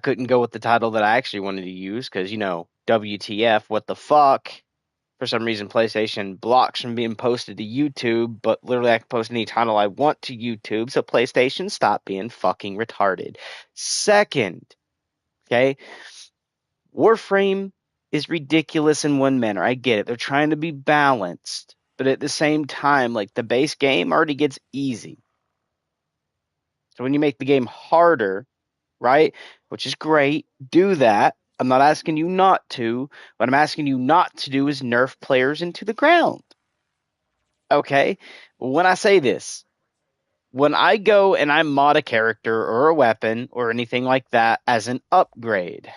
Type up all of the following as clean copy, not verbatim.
couldn't go with the title that I actually wanted to use because, WTF, what the fuck? For some reason, PlayStation blocks from being posted to YouTube, but literally I can post any title I want to YouTube, so PlayStation, stop being fucking retarded. Second, okay, Warframe is ridiculous in one manner. I get it. They're trying to be balanced, but at the same time, like the base game already gets easy. So when you make the game harder, right, which is great, do that. I'm not asking you not to. What I'm asking you not to do is nerf players into the ground. Okay? When I say this, when I go and I mod a character or a weapon or anything like that as an upgrade,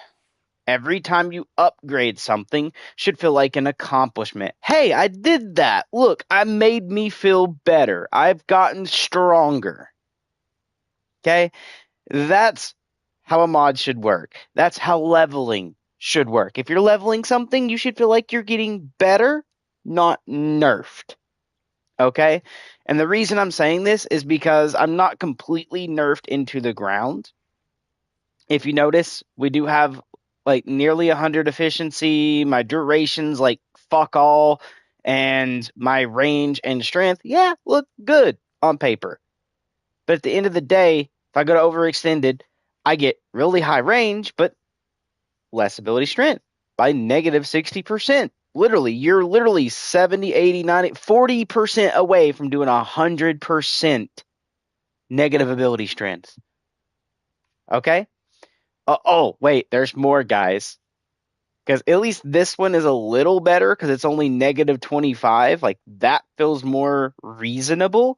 every time you upgrade something should feel like an accomplishment. Hey, I did that. Look, I made me feel better. I've gotten stronger. Okay? That's how a mod should work. That's how leveling should work. If you're leveling something, you should feel like you're getting better, not nerfed. Okay? And the reason I'm saying this is because I'm not completely nerfed into the ground. If you notice, we do have like nearly 100 efficiency, my duration's like fuck all, and my range and strength, yeah, look good on paper. But at the end of the day, if I go to overextended, I get really high range, but less ability strength by negative 60%. Literally, you're literally 70, 80, 90, 40% away from doing 100% negative ability strength. Okay? Oh, wait, there's more, guys. Because at least this one is a little better because it's only negative 25. Like, that feels more reasonable.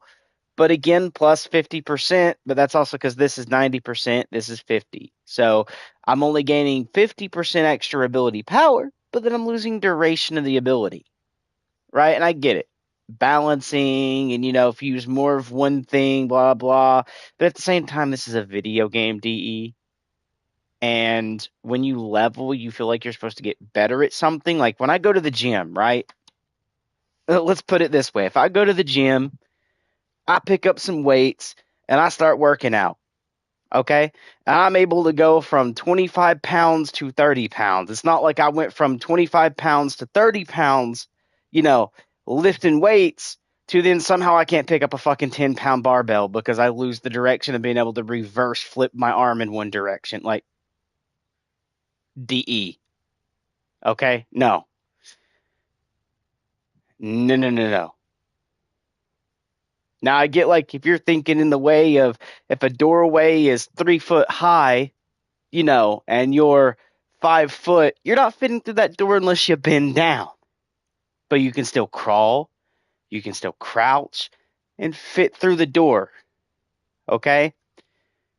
But again, plus 50%, but that's also because this is 90%, this is 50. So I'm only gaining 50% extra ability power, but then I'm losing duration of the ability, right? And I get it. Balancing and, if you use more of one thing, blah, blah. But at the same time, this is a video game, DE. And when you level, you feel like you're supposed to get better at something. Like when I go to the gym, right? Let's put it this way. If I go to the gym, I pick up some weights and I start working out. Okay. And I'm able to go from 25 pounds to 30 pounds. It's not like I went from 25 pounds to 30 pounds, you know, lifting weights to then somehow I can't pick up a fucking 10-pound barbell because I lose the direction of being able to reverse flip my arm in one direction. Like DE. Okay. No. No, no, no, no. Now I get like if you're thinking in the way of if a doorway is 3 foot high, and you're 5 foot, you're not fitting through that door unless you bend down. But you can still crawl, you can still crouch, and fit through the door. Okay?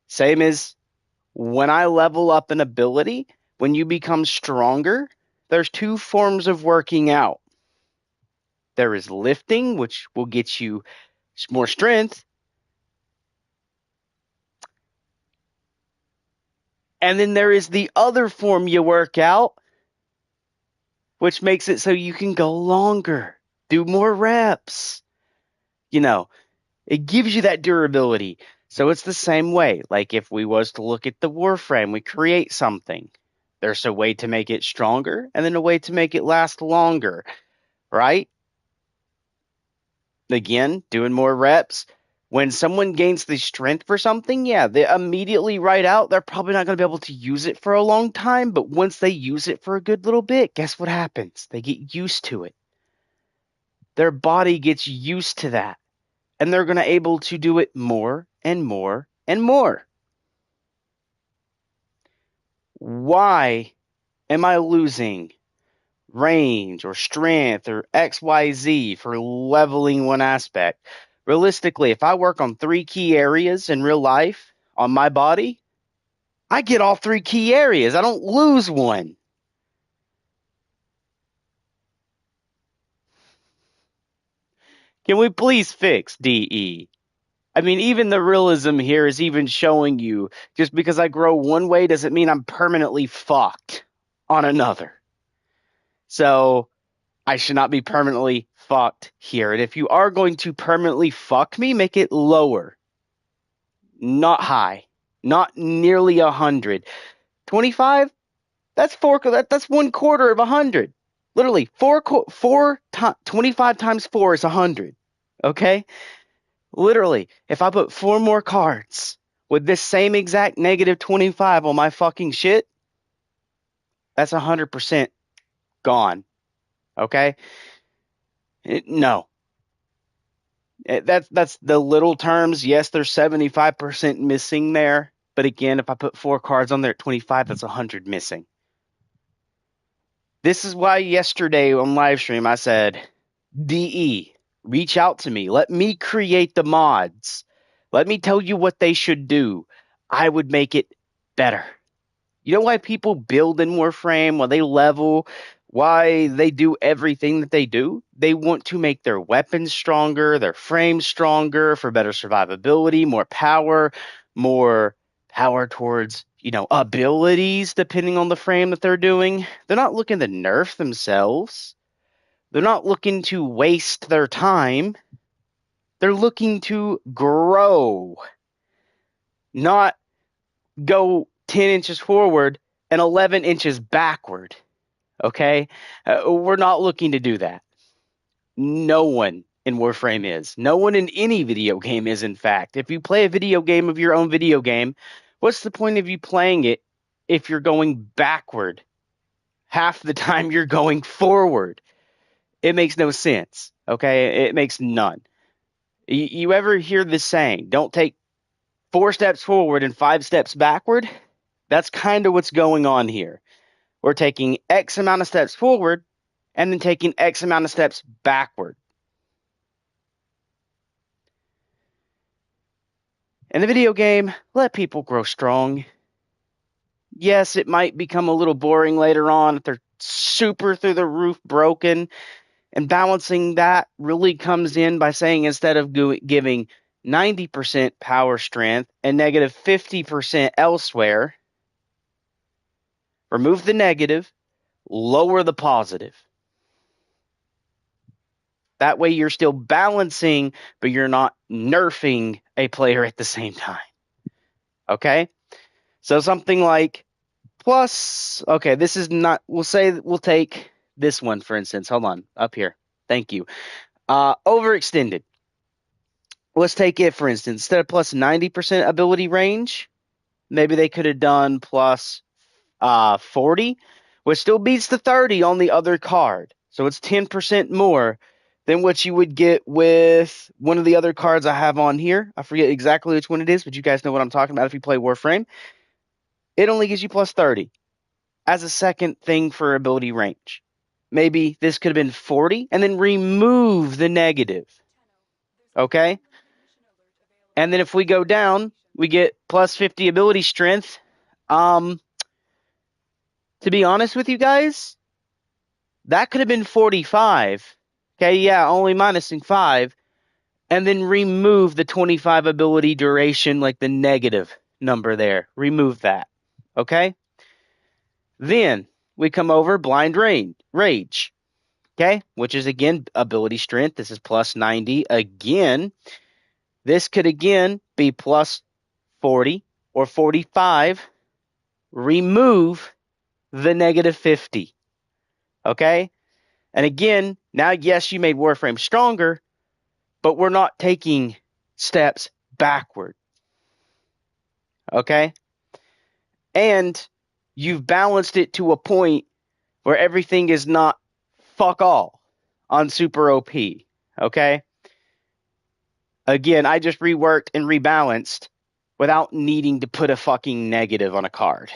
Same as when I level up an ability, when you become stronger, there's two forms of working out. There is lifting, which will get you more strength. And then there is the other form you work out, which makes it so you can go longer, do more reps. It gives you that durability. So it's the same way. Like if we was to look at the Warframe, we create something. There's a way to make it stronger and then a way to make it last longer, right? Again, doing more reps. When someone gains the strength for something, yeah, they immediately right out, they're probably not going to be able to use it for a long time. But once they use it for a good little bit, guess what happens? They get used to it. Their body gets used to that. And they're going to able to do it more and more and more. Why am I losing range or strength or XYZ for leveling one aspect? Realistically, if I work on 3 key areas in real life on my body, I get all 3 key areas. I don't lose one. Can we please fix DE? I mean, even the realism here is even showing you just because I grow one way doesn't mean I'm permanently fucked on another. So I should not be permanently fucked here. And if you are going to permanently fuck me, make it lower, not high, not nearly 100. 25? That's that's 1/4 of 100. Literally, 25 times 4 is 100. Okay? Literally, if I put 4 more cards with this same exact negative 25 on my fucking shit, that's 100% gone. Okay? No. That's the little terms. Yes, there's 75% missing there. But again, if I put 4 cards on there at 25, that's 100 missing. This is why yesterday on live stream I said, DE, reach out to me. Let me create the mods. Let me tell you what they should do. I would make it better. You know why people build in Warframe, why they level, why they do everything that they do? They want to make their weapons stronger, their frames stronger for better survivability, more power towards, abilities depending on the frame that they're doing. They're not looking to nerf themselves. They're not looking to waste their time. They're looking to grow, not go 10 inches forward and 11 inches backward. Okay? We're not looking to do that. No one in Warframe is. No one in any video game is, in fact. If you play a video game of your own video game, what's the point of you playing it if you're going backward? Half the time you're going forward. It makes no sense. Okay? It makes none. You ever hear this saying, don't take 4 steps forward and 5 steps backward? That's kind of what's going on here. We're taking X amount of steps forward and then taking X amount of steps backward. In the video game, let people grow strong. Yes, it might become a little boring later on if they're super through the roof broken. And balancing that really comes in by saying instead of giving 90% power strength and negative 50% elsewhere, remove the negative, lower the positive. That way you're still balancing, but you're not nerfing a player at the same time. Okay? So something like okay, this is not, we'll take this one, for instance. Hold on, up here. Thank you. Overextended. Let's take it, for instance. Instead of plus 90% ability range, maybe they could have done plus 40, which still beats the 30 on the other card. So it's 10% more than what you would get with one of the other cards I have on here. I forget exactly which one it is, but you guys know what I'm talking about if you play Warframe. It only gives you plus 30 as a second thing for ability range. Maybe this could have been 40 and then remove the negative. Okay? And then if we go down, we get plus 50 ability strength. To be honest with you guys, that could have been 45. Okay, yeah, only minusing 5. And then remove the 25 ability duration, like the negative number there. Remove that. Okay? Then we come over blind rage. Okay? Which is, again, ability strength. This is plus 90. Again, this could, again, be plus 40 or 45. Remove the negative 50. Okay? And again, now, yes, you made Warframe stronger, but we're not taking steps backward. Okay? And you've balanced it to a point where everything is not fuck all on super OP. Okay? Again, I just reworked and rebalanced without needing to put a fucking negative on a card.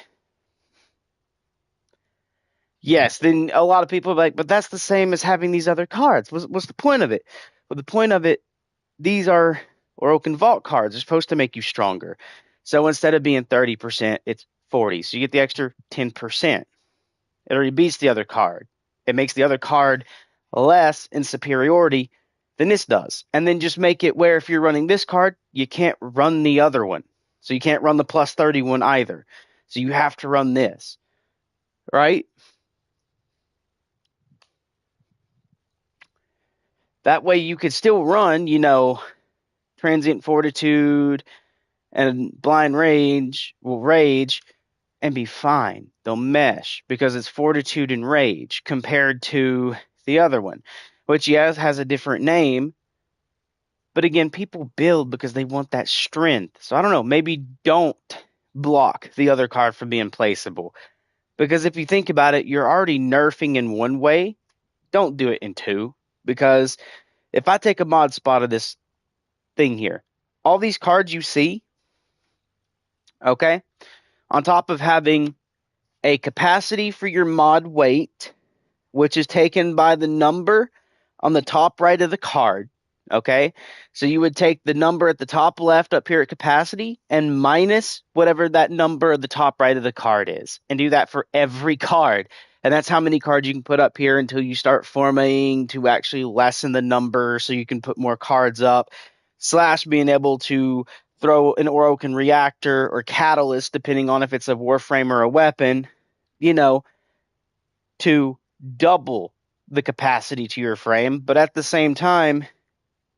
Yes, then a lot of people are like, but that's the same as having these other cards. What's the point of it? Well, the point of it, these are Orokin Vault cards. They're supposed to make you stronger. So instead of being 30%, it's 40. So you get the extra 10%. It already beats the other card. It makes the other card less in superiority than this does. And then just make it where if you're running this card, you can't run the other one. So you can't run the plus 30 one either. So you have to run this. Right? That way you could still run, transient fortitude and blind rage, and be fine. They'll mesh because it's fortitude and rage compared to the other one, which yes has a different name. But again, people build because they want that strength. So I don't know, maybe don't block the other card from being placeable. Because if you think about it, you're already nerfing in one way. Don't do it in two. Because if I take a mod spot of this thing here, all these cards you see, okay, on top of having a capacity for your mod weight, which is taken by the number on the top right of the card. Okay, so you would take the number at the top left up here at capacity and minus whatever that number at the top right of the card is, and do that for every card. And that's how many cards you can put up here until you start forming to actually lessen the number so you can put more cards up, slash being able to throw an Orokin reactor or catalyst, depending on if it's a Warframe or a weapon, you know, to double the capacity to your frame. But at the same time,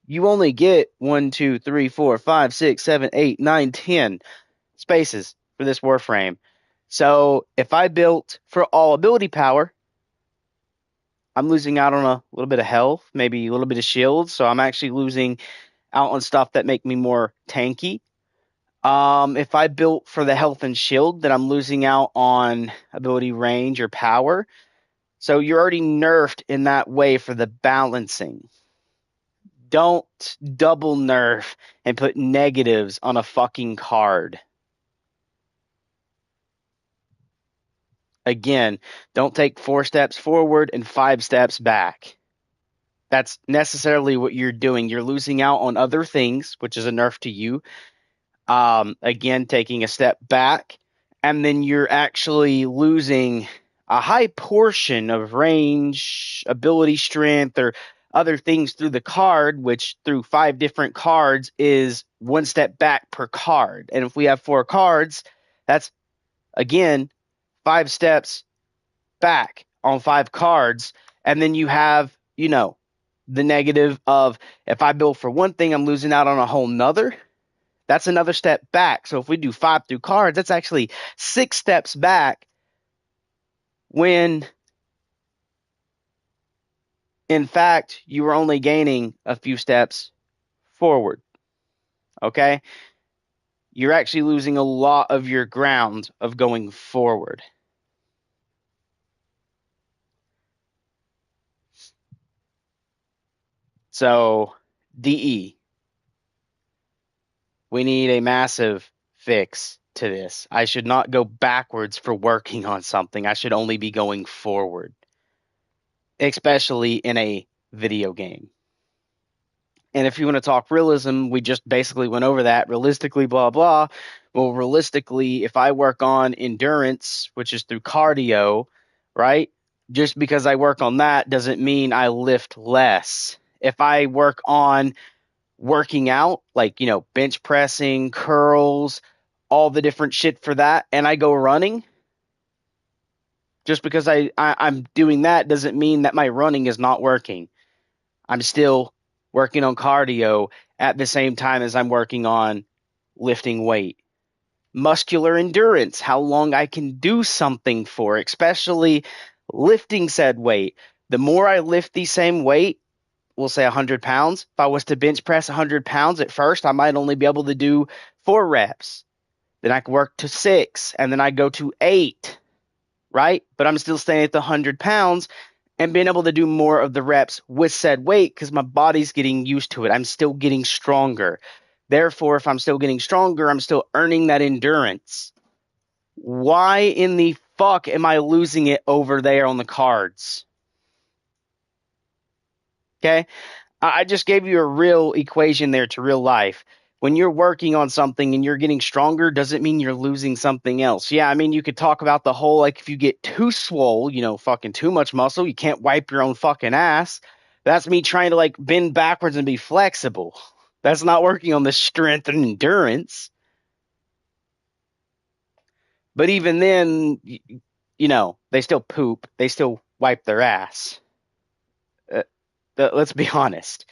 you only get 1, 2, 3, 4, 5, 6, 7, 8, 9, 10 spaces for this Warframe. So if I built for all ability power, I'm losing out on a little bit of health, maybe a little bit of shield. So I'm actually losing out on stuff that make me more tanky. If I built for the health and shield, then I'm losing out on ability range or power. So you're already nerfed in that way for the balancing. Don't double nerf and put negatives on a fucking card. Again, don't take 4 steps forward and 5 steps back. That's necessarily what you're doing. You're losing out on other things, which is a nerf to you. Again, taking a step back, and then you're actually losing a high portion of range, ability strength, or other things through the card, which through 5 different cards is 1 step back per card. And if we have 4 cards, that's again 5 steps back on 5 cards. And then you have, the negative of if I build for one thing, I'm losing out on a whole nother. That's another step back. So if we do 5 through cards, that's actually 6 steps back when, in fact, you were only gaining a few steps forward. Okay? You're actually losing a lot of your ground of going forward. So, DE. We need a massive fix to this. I should not go backwards for working on something. I should only be going forward, especially in a video game. And if you want to talk realism, we just basically went over that. Realistically, blah, blah. Well, realistically, if I work on endurance, which is through cardio, right? Just because I work on that doesn't mean I lift less. If I work on working out, like, bench pressing, curls, all the different shit for that, and I go running, just because I'm doing that doesn't mean that my running is not working. I'm still working on cardio at the same time as I'm working on lifting weight. Muscular endurance, how long I can do something for, especially lifting said weight. The more I lift the same weight, we'll say 100 pounds. If I was to bench press 100 pounds at first, I might only be able to do 4 reps. Then I can work to 6, and then I go to 8, right? But I'm still staying at the 100 pounds and being able to do more of the reps with said weight because my body's getting used to it. I'm still getting stronger. Therefore, if I'm still getting stronger, I'm still earning that endurance. Why in the fuck am I losing it over there on the cards? Okay? I just gave you a real equation there to real life. When you're working on something and you're getting stronger, doesn't mean you're losing something else. Yeah, I mean, you could talk about the whole, like, if you get too swole, fucking too much muscle, you can't wipe your own fucking ass. That's me trying to, like, bend backwards and be flexible. That's not working on the strength and endurance. But even then, they still poop. They still wipe their ass. Let's be honest.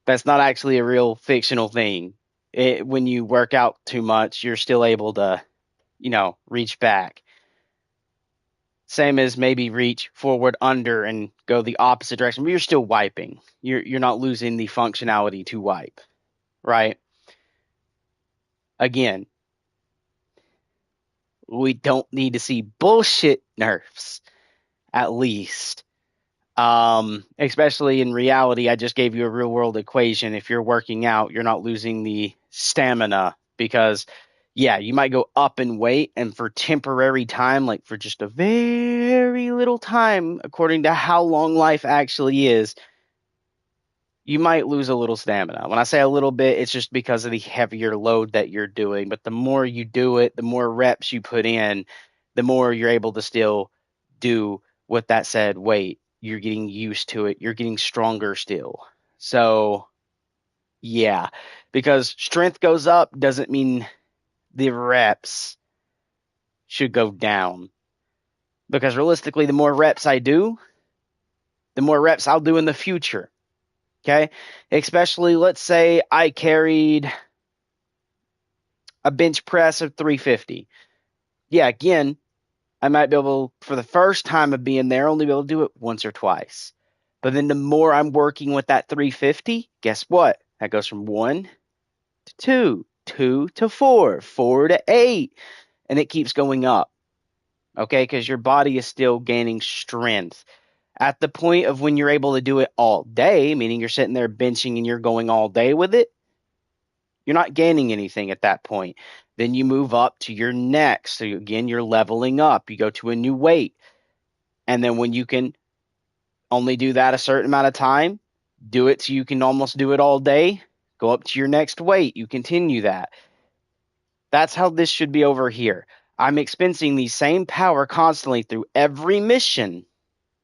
That's not actually a real fictional thing. When you work out too much, you're still able to reach back. Same as maybe reach forward under and go the opposite direction, but you're still wiping. You're not losing the functionality to wipe, right? Again, we don't need to see bullshit nerfs, at least. Especially in reality, I just gave you a real world equation. If you're working out, you're not losing the stamina because, yeah, you might go up in weight and for temporary time, like for just a very little time, according to how long life actually is, you might lose a little stamina. When I say a little bit, it's just because of the heavier load that you're doing. But the more you do it, the more reps you put in, the more you're able to still do with that said weight. You're getting used to it. You're getting stronger still. So, yeah, because strength goes up doesn't mean the reps should go down. Because realistically, the more reps I do, the more reps I'll do in the future. Okay. Especially, let's say I carried a bench press of 350. Yeah, again, I might be able, for the first time of being there, only be able to do it once or twice. But then the more I'm working with that 350, guess what? That goes from 1 to 2, 2 to 4, 4 to 8, and it keeps going up. Okay, because your body is still gaining strength. At the point of when you're able to do it all day, meaning you're sitting there benching and you're going all day with it, you're not gaining anything at that point. Then you move up to your next. So again, you're leveling up. You go to a new weight. And then when you can only do that a certain amount of time, do it so you can almost do it all day. Go up to your next weight. You continue that. That's how this should be over here. I'm expensing the same power constantly through every mission.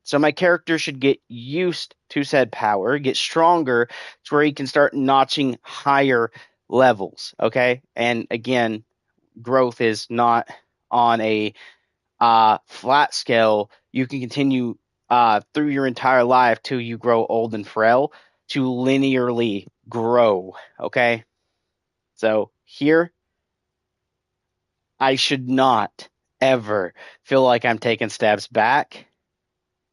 So my character should get used to said power, get stronger to where he can start notching higher levels. Okay. And again, growth is not on a flat scale. You can continue through your entire life till you grow old and frail to linearly grow. Okay. So here, I should not ever feel like I'm taking steps back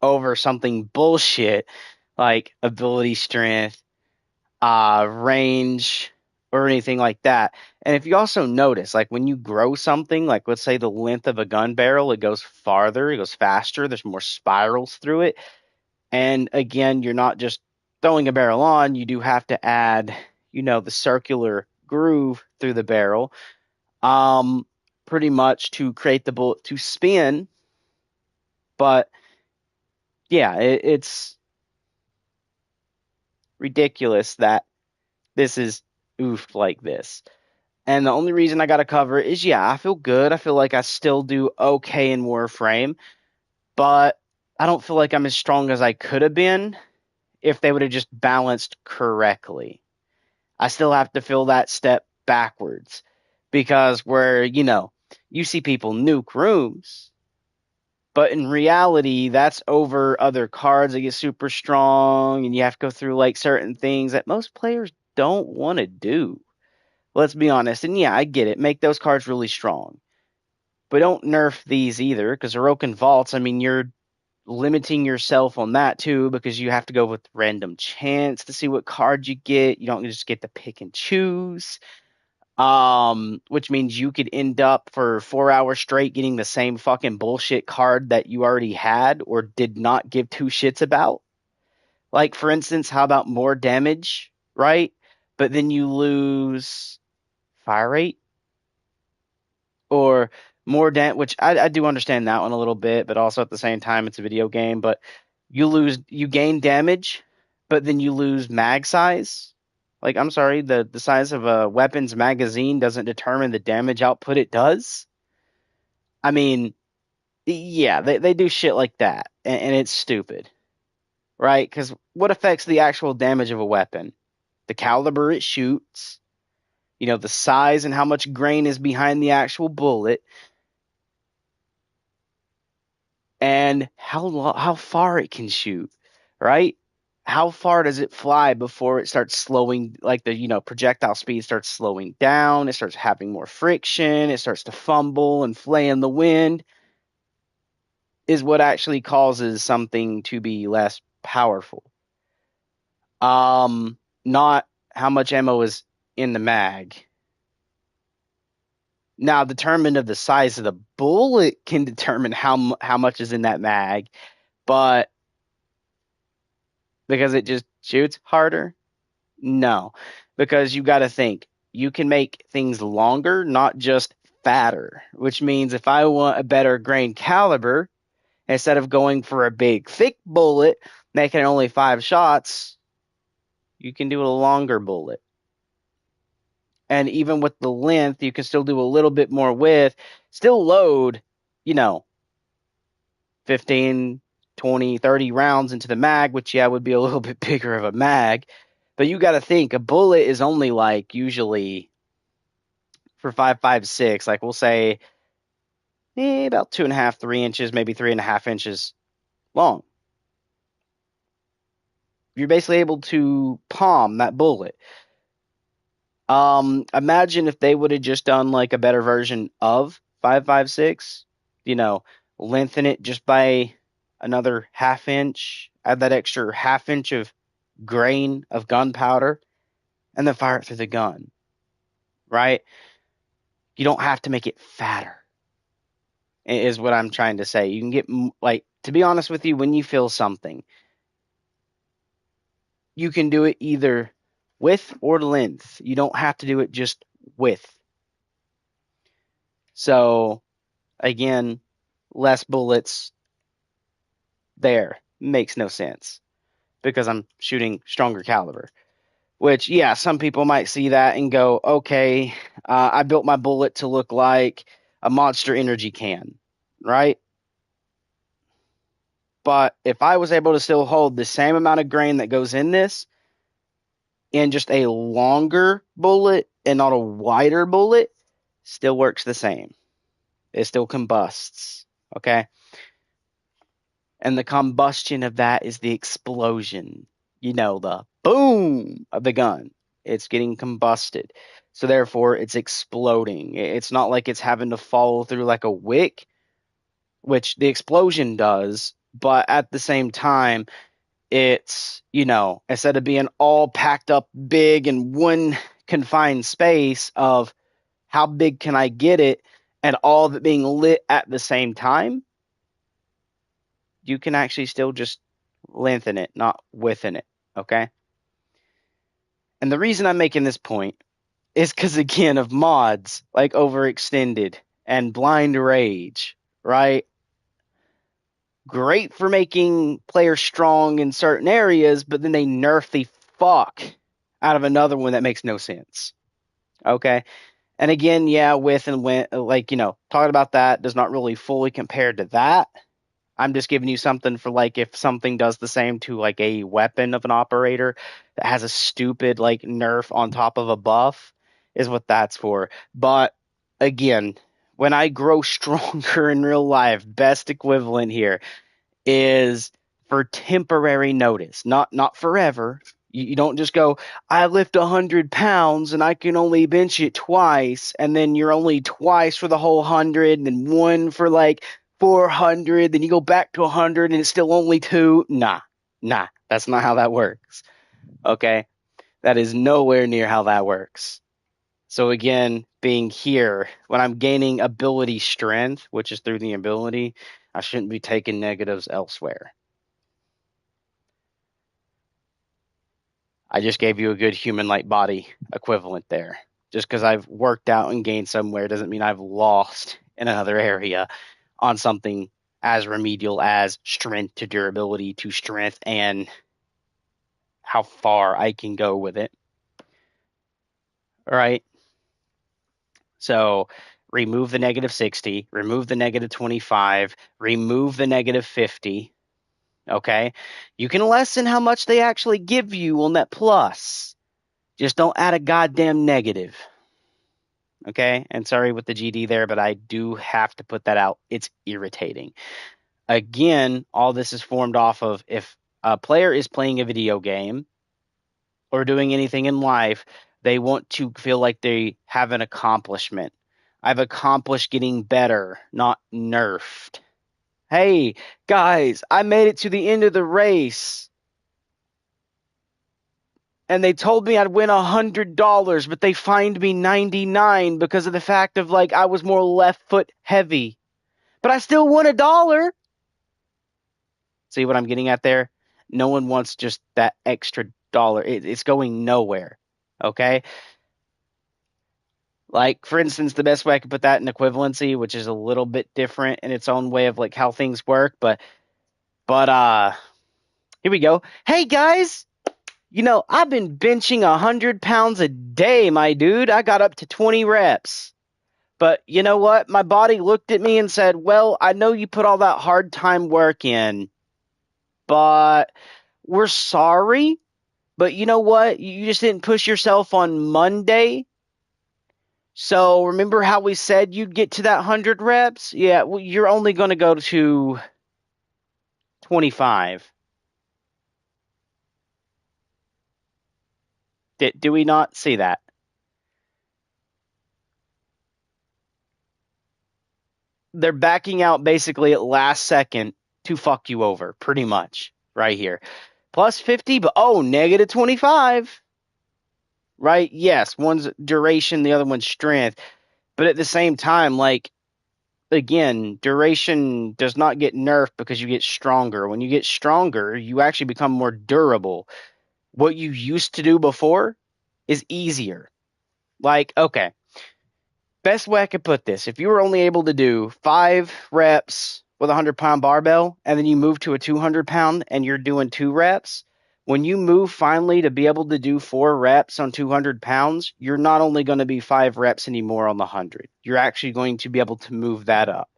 over something bullshit like ability strength, range, or anything like that. And if you also notice, like when you grow something, like let's say the length of a gun barrel, it goes farther, it goes faster, there's more spirals through it. And again, you're not just throwing a barrel on, you do have to add, the circular groove through the barrel, pretty much to create the bullet to spin. But yeah, it's ridiculous that this is oofed like this. And the only reason I got to cover it is, yeah, I feel good. I feel like I still do okay in Warframe, but I don't feel like I'm as strong as I could have been if they would have just balanced correctly. I still have to feel that step backwards because where, you see people nuke rooms, but in reality, that's over other cards that get super strong, and you have to go through like certain things that most players don't want to do. Let's be honest. And yeah, I get it. Make those cards really strong. But don't nerf these either, because Orokin Vaults, I mean, you're limiting yourself on that too, because you have to go with random chance to see what card you get. You don't just get to pick and choose. Which means you could end up for 4 hours straight getting the same fucking bullshit card that you already had or did not give two shits about. Like, for instance, how about more damage, right? But then you lose fire rate or more damage, which I do understand that one a little bit, but also at the same time, it's a video game. But you gain damage, but then you lose mag size. Like, I'm sorry, the size of a weapon's magazine doesn't determine the damage output it does. I mean, yeah, they do shit like that, and it's stupid, right? Because what affects the actual damage of a weapon? The caliber it shoots, the size and how much grain is behind the actual bullet, and how far it can shoot, right? how far does it fly before it starts slowing, like the, projectile speed starts slowing down, it starts having more friction, it starts to fumble and flay in the wind, is what actually causes something to be less powerful. Not how much ammo is in the mag. Now, determinant of the size of the bullet can determine how much is in that mag, but because it just shoots harder, no, because you got to think you can make things longer, not just fatter. Which means if I want a better grain caliber, instead of going for a big thick bullet, making only 5 shots, you can do a longer bullet. And even with the length, you can still do a little bit more width, still load, 15, 20, 30 rounds into the mag, which, yeah, would be a little bit bigger of a mag. But you got to think a bullet is only like usually for 5.56, like we'll say about 2.5, 3 inches, maybe 3.5 inches long. You're basically able to palm that bullet. Imagine if they would have just done like a better version of 5.56, lengthen it just by another half inch, add that extra half inch of grain of gunpowder, and then fire it through the gun, right? You don't have to make it fatter, is what I'm trying to say. You can get, like, to be honest with you, when you feel something, you can do it either width or length. You don't have to do it just width. So, again, less bullets there makes no sense because I'm shooting stronger caliber. Which, yeah, some people might see that and go, okay, I built my bullet to look like a Monster Energy can, right? But if I was able to still hold the same amount of grain that goes in this in just a longer bullet and not a wider bullet, still works the same. It still combusts, okay? And the combustion of that is the explosion, the boom of the gun. It's getting combusted. So therefore, it's exploding. It's not like it's having to follow through like a wick, which the explosion does. But at the same time, it's, instead of being all packed up big in one confined space of how big can I get it and all of it being lit at the same time, you can actually still just lengthen it, not within it, okay? And the reason I'm making this point is because, again, of mods like Overextended and Blind Rage, right? Great for making players strong in certain areas, but then they nerf the fuck out of another one that makes no sense, okay? And again, yeah, with and when, like, talking about that does not really fully compare to that. I'm just giving you something for like if something does the same to like a weapon of an operator that has a stupid like nerf on top of a buff is what that's for. But again, when I grow stronger in real life, best equivalent here is for temporary notice, not forever. You don't just go, I lift 100 pounds and I can only bench it twice, and then you're only twice for the whole 100, and then one for like 400, then you go back to 100 and it's still only 2. Nah, that's not how that works. Okay? That is nowhere near how that works. So again, being here, when I'm gaining ability strength, which is through the ability, I shouldn't be taking negatives elsewhere. I just gave you a good human-like body equivalent there. Just because I've worked out and gained somewhere doesn't mean I've lost in another area on something as remedial as strength to durability to strength and how far I can go with it. All right. So remove the negative 60, remove the negative 25, remove the negative 50. Okay. You can lessen how much they actually give you on that plus. Just don't add a goddamn negative. Okay. And sorry with the GD there, but I do have to put that out. It's irritating. Again, all this is formed off of if a player is playing a video game or doing anything in life, they want to feel like they have an accomplishment. I've accomplished getting better, not nerfed. Hey, guys, I made it to the end of the race. And they told me I'd win $100, but they fined me 99 because of the fact of like I was more left foot heavy. But I still won $1. See what I'm getting at there? No one wants just that extra dollar. It's going nowhere. Okay? Like, for instance, the best way I could put that in equivalency, which is a little bit different in its own way of like how things work, but here we go. Hey guys, I've been benching 100 pounds a day, my dude. I got up to 20 reps. But you know what? My body looked at me and said, well, I know you put all that hard time work in, but we're sorry. But you know what? You just didn't push yourself on Monday. So remember how we said you'd get to that 100 reps? Yeah, well, you're only going to go to 25. Do we not see that? They're backing out basically at last second to fuck you over, pretty much, right here. Plus 50, but negative 25. Right? Yes, one's duration, the other one's strength. But at the same time, like, again, duration does not get nerfed because you get stronger. When you get stronger, you actually become more durable. What you used to do before is easier. Like, okay, best way I could put this, if you were only able to do 5 reps with a 100-pound barbell, and then you move to a 200-pound and you're doing 2 reps, when you move finally to be able to do 4 reps on 200 pounds, you're not only going to be 5 reps anymore on the 100. You're actually going to be able to move that up.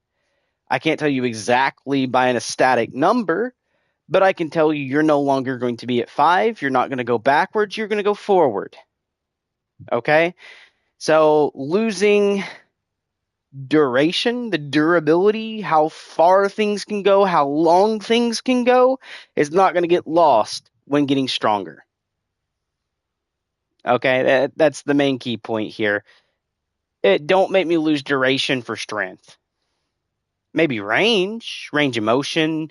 I can't tell you exactly by an static number, but I can tell you you're no longer going to be at 5. You're not going to go backwards. You're going to go forward. Okay? So losing duration, the durability, how far things can go, how long things can go, is not going to get lost when getting stronger. Okay, that's the main key point here. Don't make me lose duration for strength. Maybe range of motion,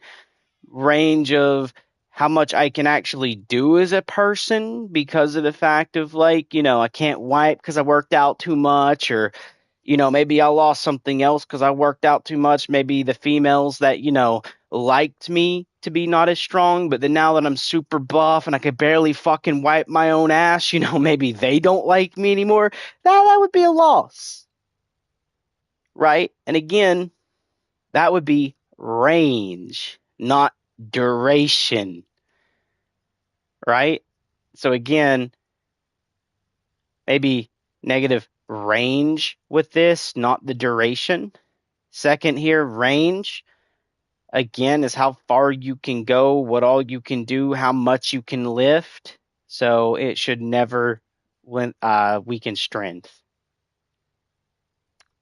range of how much I can actually do as a person because of the fact of like, I can't wipe because I worked out too much, or maybe I lost something else because I worked out too much. Maybe the females that, liked me to be not as strong, but then now that I'm super buff and I could barely fucking wipe my own ass, maybe they don't like me anymore. That would be a loss. Right? And again, that would be range, not duration. Right? So again, maybe negative range with this, not the duration. Second here, range, again, is how far you can go, what all you can do, how much you can lift. So it should never weaken strength.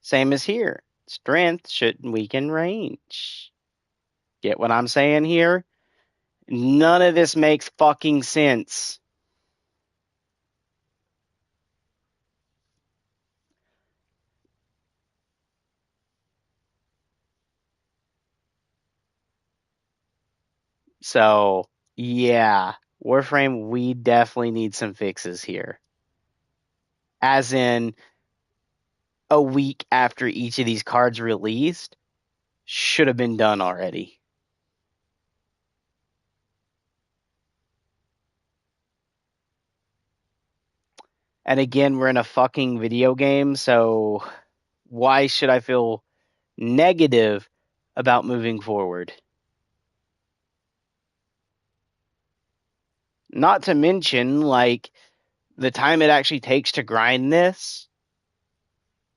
Same as here. Strength shouldn't weaken range. Get what I'm saying here? None of this makes fucking sense. So, yeah, Warframe, we definitely need some fixes here. As in, a week after each of these cards released, should have been done already. And again, we're in a fucking video game, so why should I feel negative about moving forward? Not to mention, like, the time it actually takes to grind this.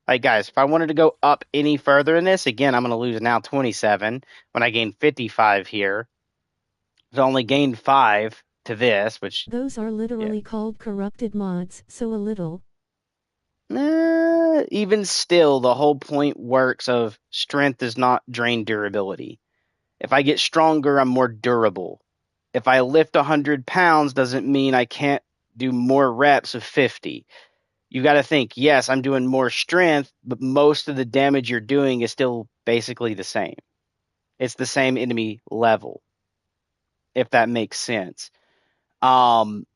Like, guys, if I wanted to go up any further in this, again, I'm going to lose now 27 when I gain 55 here. I've only gained 5 to this, which... Those are literally called corrupted mods, so a little. Even still, the whole point works of strength does not drain durability. If I get stronger, I'm more durable. If I lift 100 pounds, doesn't mean I can't do more reps of 50. You got to think, yes, I'm doing more strength, but most of the damage you're doing is still basically the same. It's the same enemy level, if that makes sense. Um,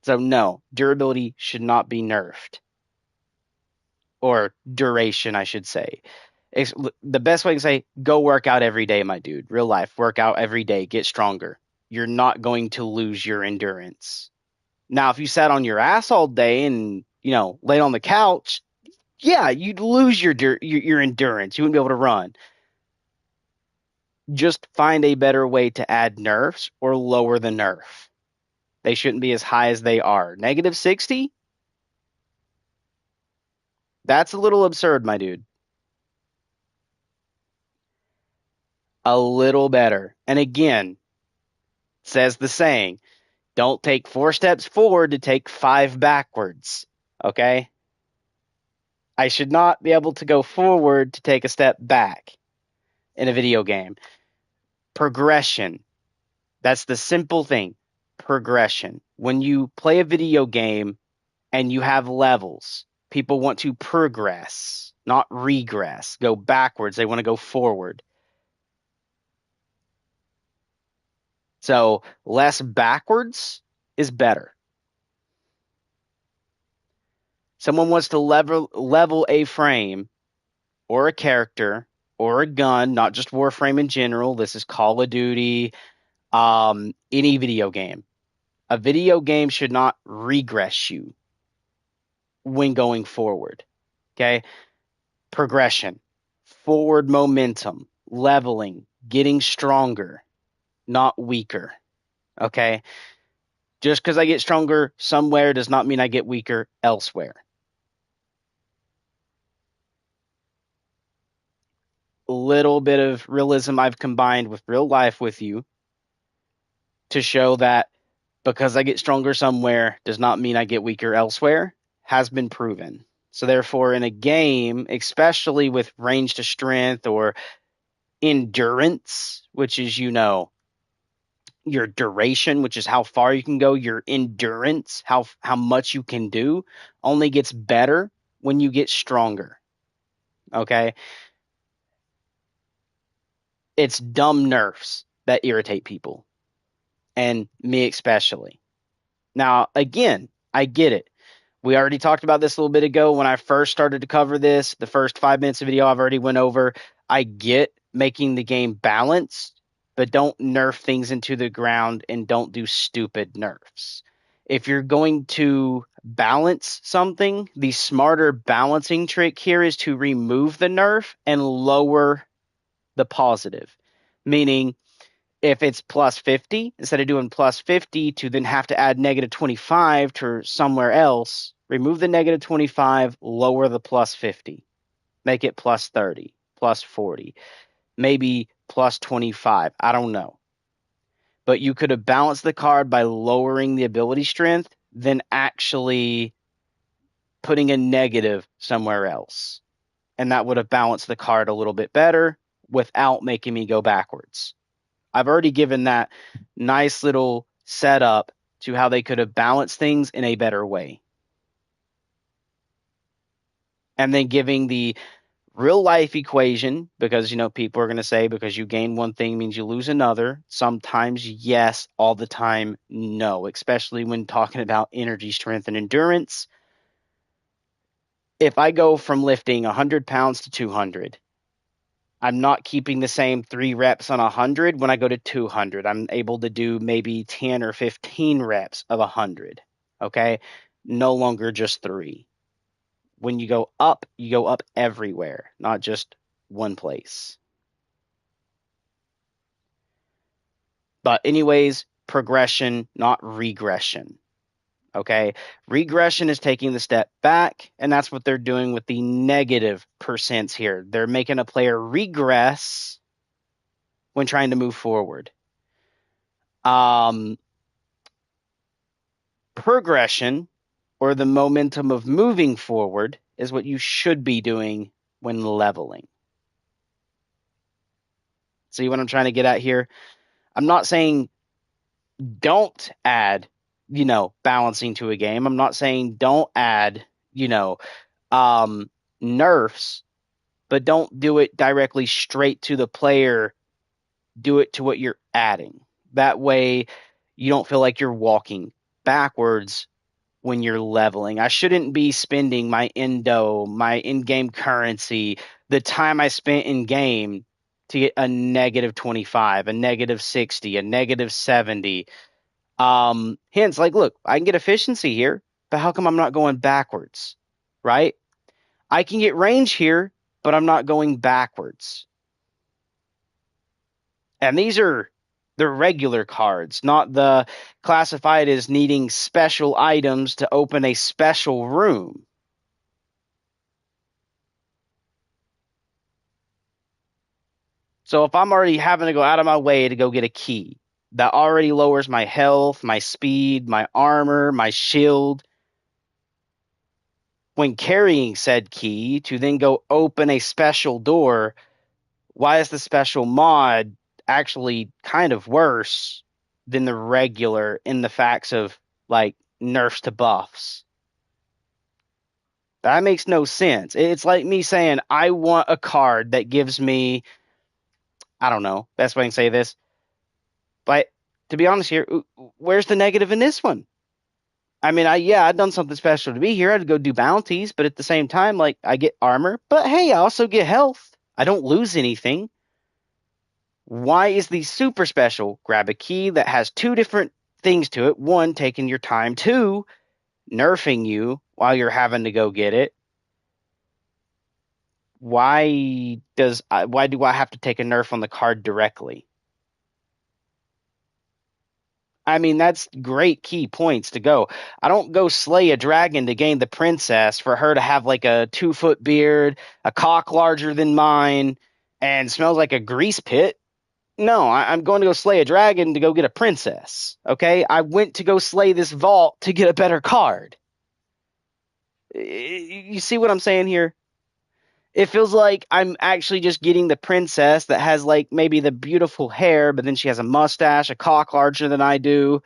so no, durability should not be nerfed, or duration, I should say. It's, the best way to say, go work out every day, my dude. Real life, work out every day, get stronger. You're not going to lose your endurance. Now, if you sat on your ass all day and, laid on the couch, yeah, you'd lose your endurance. You wouldn't be able to run. Just find a better way to add nerfs or lower the nerf. They shouldn't be as high as they are. -60? That's a little absurd, my dude. A little better. And again, says the saying, don't take 4 steps forward to take 5 backwards. Okay? I should not be able to go forward to take a step back in a video game. Progression. That's the simple thing. Progression. When you play a video game and you have levels, people want to progress, not regress, go backwards. They want to go forward. So less backwards is better. Someone wants to level a frame or a character or a gun, not just Warframe in general. This is Call of Duty, any video game. A video game should not regress you when going forward. Okay? Progression, forward momentum, leveling, getting stronger, not weaker. Okay? Just because I get stronger somewhere does not mean I get weaker elsewhere. A little bit of realism I've combined with real life with you to show that because I get stronger somewhere does not mean I get weaker elsewhere has been proven. So therefore, in a game, especially with range to strength or endurance, which is, your duration, which is how far you can go, your endurance, how much you can do, only gets better when you get stronger. Okay? It's dumb nerfs that irritate people, and me especially. Now, again, I get it. We already talked about this a little bit ago when I first started to cover this. The first 5 minutes of video I've already went over. I get making the game balanced, but don't nerf things into the ground and don't do stupid nerfs. If you're going to balance something, the smarter balancing trick here is to remove the nerf and lower the positive. Meaning, if it's plus 50, instead of doing plus 50 to then have to add -25 to somewhere else, remove the -25, lower the plus 50. Make it plus 30, plus 40, maybe plus 25. I don't know. But you could have balanced the card by lowering the ability strength than actually putting a negative somewhere else. And that would have balanced the card a little bit better without making me go backwards. I've already given that nice little setup to how they could have balanced things in a better way. And then giving the real life equation, because, people are going to say because you gain one thing means you lose another. Sometimes yes, all the time no, especially when talking about energy, strength, and endurance. If I go from lifting 100 pounds to 200, I'm not keeping the same 3 reps on 100 when I go to 200. I'm able to do maybe 10 or 15 reps of 100. Okay? No longer just 3. When you go up everywhere, not just one place. But anyways, progression, not regression. Okay? Regression is taking the step back, and that's what they're doing with the negative percents here. They're making a player regress when trying to move forward. Progression, or the momentum of moving forward, is what you should be doing when leveling. See what I'm trying to get at here? I'm not saying don't add, balancing to a game. I'm not saying don't add, you know, um, nerfs, but don't do it directly straight to the player. Do it to what you're adding. That way, you don't feel like you're walking backwards when you're leveling. I shouldn't be spending my my in-game currency, the time I spent in game to get a negative 25, a negative 60, a negative 70. Hence, like, look, I can get efficiency here, but how come I'm not going backwards? Right? I can get range here, but I'm not going backwards. And these are the regular cards, not the classified as needing special items to open a special room. So if I'm already having to go out of my way to go get a key that already lowers my health, my speed, my armor, my shield, when carrying said key to then go open a special door, why is the special mod actually kind of worse than the regular in the facts of like nerfs to buffs? That makes no sense. It's like me saying I want a card that gives me, I don't know, best way I can say this, but to be honest here, where's the negative in this one? I mean, I've done something special to be here. I'd go do bounties, but at the same time, like I get armor, but hey, I also get health. I don't lose anything. Why is the super special grab a key that has two different things to it? One, taking your time. Two, nerfing you while you're having to go get it. Why do I have to take a nerf on the card directly? I mean, that's great key points to go. I don't go slay a dragon to gain the princess for her to have like a 2 foot beard, a cock larger than mine, and smells like a grease pit. No, I'm going to go slay a dragon to go get a princess. Okay, I went to go slay this vault to get a better card. You see what I'm saying here? It feels like I'm actually just getting the princess that has like maybe the beautiful hair, but then she has a mustache, a cock larger than I do.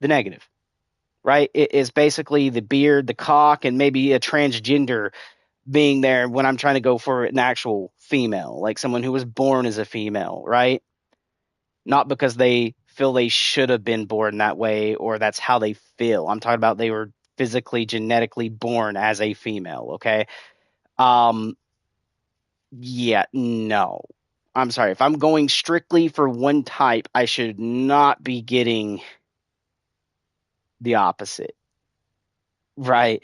The negative, right? It is basically the beard, the cock, and maybe a transgender being there when I'm trying to go for an actual female, like someone who was born as a female, right? Not because they feel they should have been born that way or that's how they feel. I'm talking about they were physically, genetically born as a female, okay? Um, yeah, no. I'm sorry. If I'm going strictly for one type, I should not be getting the opposite, right?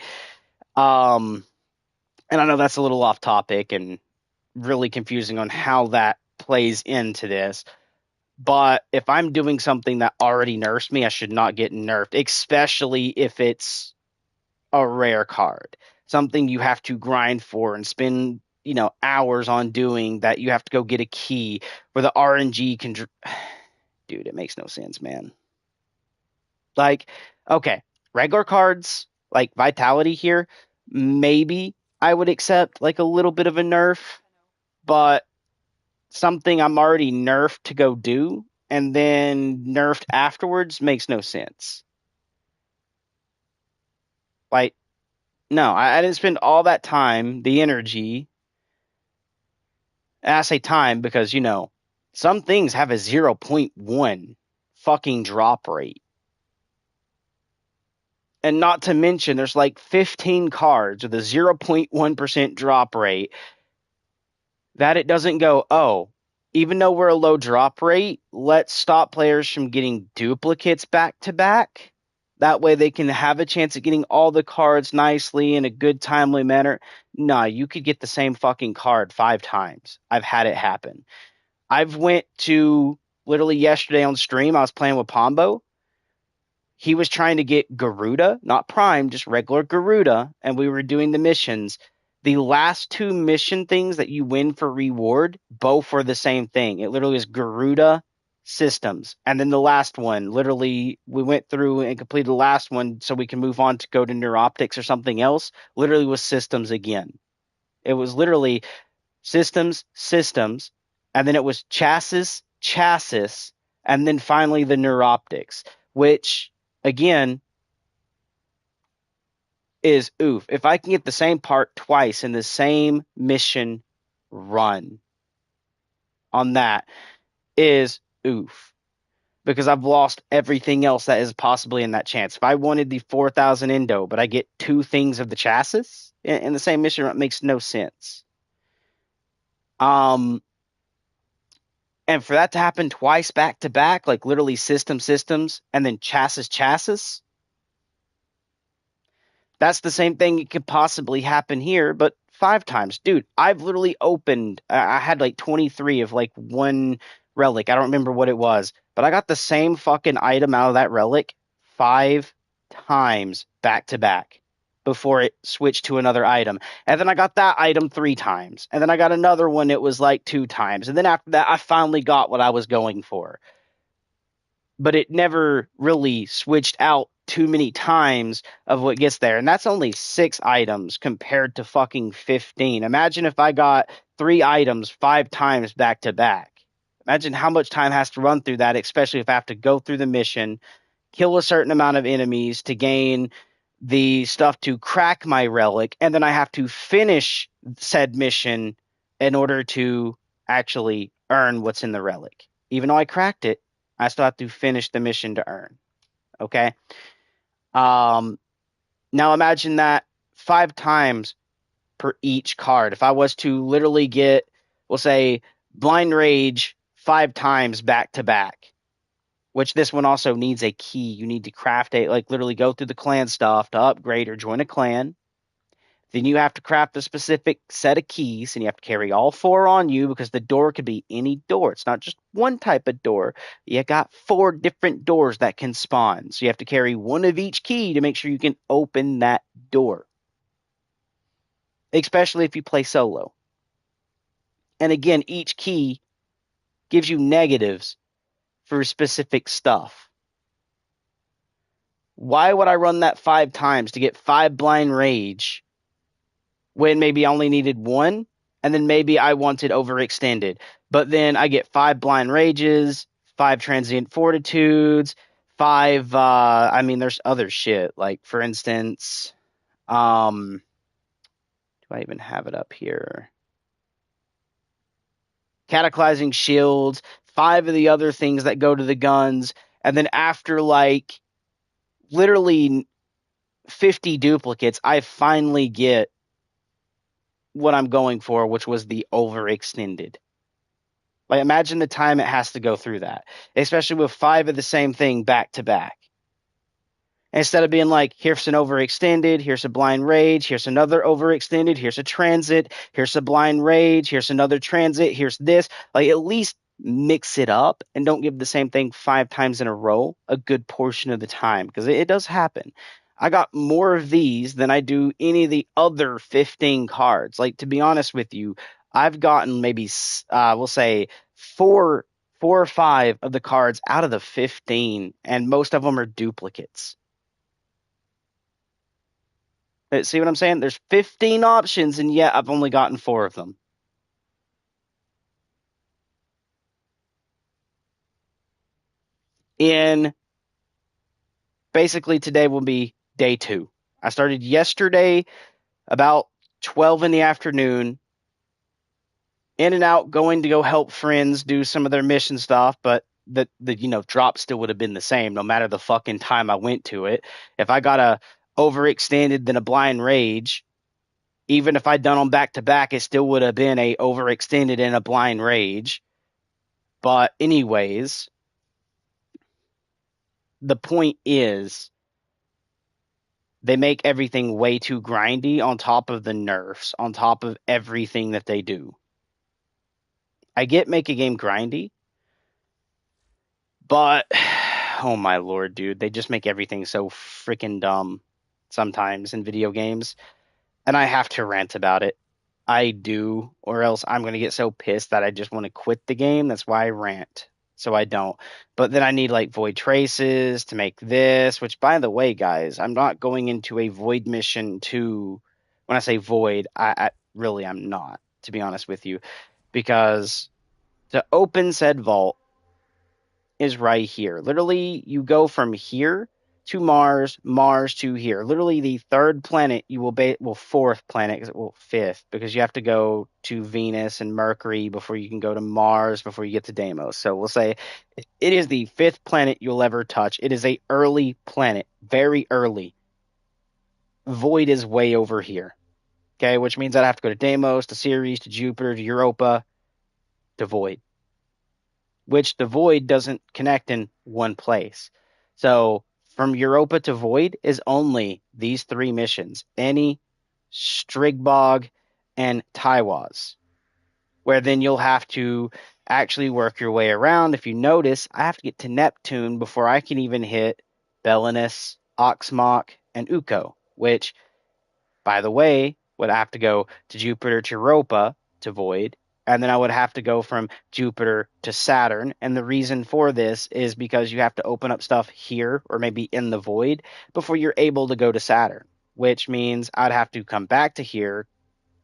Um, and I know that's a little off topic and really confusing on how that plays into this. But if I'm doing something that already nerfs me, I should not get nerfed, especially if it's a rare card, something you have to grind for and spend, hours on doing that you have to go get a key where the RNG can. Dude, it makes no sense, man. Like, okay, regular cards like Vitality here, maybe I would accept like a little bit of a nerf, but something I'm already nerfed to go do and then nerfed afterwards makes no sense. Like, no, I didn't spend all that time, the energy, and I say time because, some things have a zero point 0.1 fucking drop rate. And not to mention, there's like 15 cards with a 0.1% drop rate that it doesn't go, oh, even though we're a low drop rate, let's stop players from getting duplicates back to back. That way they can have a chance at getting all the cards nicely in a good, timely manner. Nah, you could get the same fucking card 5 times. I've had it happen. I've went to literally yesterday on stream, I was playing with Pombo. He was trying to get Garuda, not Prime, just regular Garuda, and we were doing the missions. The last 2 mission things that you win for reward, both are the same thing. It literally is Garuda systems. And then the last one, literally, we went through and completed the last one so we can move on to go to Neuroptics or something else, literally was systems again. It was literally systems, and then it was chassis, And then finally the neuroptics, which again is oof. If I can get the same part twice in the same mission run on that is oof. Because I've lost everything else that is possibly in that chance. If I wanted the 4,000 endo, but I get two things of the chassis in the same mission, it makes no sense. Um, and for that to happen twice back to back, like literally systems, and then chassis, that's the same thing that could possibly happen here, but 5 times. Dude, I've literally opened, I had like 23 of like one relic. I don't remember what it was, but I got the same fucking item out of that relic 5 times back to back before it switched to another item. And then I got that item 3 times. And then I got another one that was like 2 times. And then after that, I finally got what I was going for. But it never really switched out too many times of what gets there. And that's only 6 items compared to fucking 15. Imagine if I got 3 items 5 times back to back. Imagine how much time has to run through that, especially if I have to go through the mission, kill a certain amount of enemies to gain the stuff to crack my relic, and then I have to finish said mission in order to actually earn what's in the relic. Even though I cracked it, I still have to finish the mission to earn. Okay. Um, Now imagine that 5 times per each card. If I was to literally get, we'll say, Blind Rage 5 times back to back, which this one also needs a key. You need to craft a, like literally go through the clan stuff to upgrade or join a clan. Then you have to craft a specific set of keys, and you have to carry all 4 on you because the door could be any door. It's not just one type of door. You got 4 different doors that can spawn. So you have to carry one of each key to make sure you can open that door, especially if you play solo. And again, each key gives you negatives for specific stuff. Why would I run that 5 times to get 5 blind rage when maybe I only needed 1, and then maybe I wanted overextended? But then I get 5 blind rages, 5 transient fortitudes, 5 I mean there's other shit. Like for instance, do I even have it up here? Cataclysing shields, 5 of the other things that go to the guns, and then after like literally 50 duplicates, I finally get what I'm going for, which was the overextended. Like imagine the time it has to go through that, especially with 5 of the same thing back to back. Instead of being like, here's an overextended, here's a blind rage, here's another overextended, here's a transit, here's a blind rage, here's another transit, here's this. Like at least mix it up and don't give the same thing 5 times in a row a good portion of the time, because it does happen. I got more of these than I do any of the other 15 cards. Like to be honest with you, I've gotten maybe we'll say four or five of the cards out of the 15, and most of them are duplicates. See what I'm saying? There's 15 options, and yet I've only gotten 4 of them. In basically today will be day 2. I started yesterday about 12 in the afternoon, in and out, going to go help friends do some of their mission stuff, but the drop still would have been the same no matter the fucking time I went to it. If I got a overextended then a blind rage, even if I'd done them back to back, it still would have been a overextended and a blind rage. But anyways, the point is they make everything way too grindy on top of the nerfs, on top of everything that they do. I get make a game grindy, but oh my lord, dude, they just make everything so freaking dumb sometimes in video games, and I have to rant about it. I do, or else I'm going to get so pissed that I just want to quit the game. That's why I rant. So I don't. But then I need like void traces to make this, which by the way, guys, I'm not going into a void mission to, when I say void, I really I'm not, to be honest with you, because to open said vault, is right here. Literally, you go from here to Mars, Mars to here. Literally, the third planet you will fourth planet, fifth, because you have to go to Venus and Mercury before you can go to Mars before you get to Deimos. So we'll say it is the fifth planet you'll ever touch. It is a early planet, very early. Void is way over here. Okay, which means I'd have to go to Deimos, to Ceres, to Jupiter, to Europa, to Void, which the Void doesn't connect in one place. So from Europa to Void is only these three missions: Any, Strigbog, and Taiwaz, where then you'll have to actually work your way around. If you notice, I have to get to Neptune before I can even hit Belinus, Oxmock, and Uko, which, by the way, would have to go to Jupiter to Europa to Void, and then I would have to go from Jupiter to Saturn. And the reason for this is because you have to open up stuff here or maybe in the Void before you're able to go to Saturn, which means I'd have to come back to here,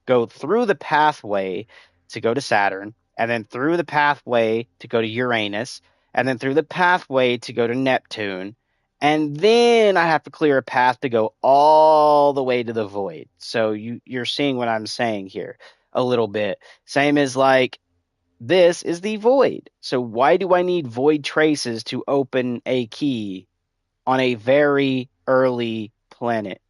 go through the pathway to go to Saturn, and then through the pathway to go to Uranus, and then through the pathway to go to Neptune, and then I have to clear a path to go all the way to the Void. So you're seeing what I'm saying here a little bit. Same as like this is the Void. So why do I need Void traces to open a key on a very early planet?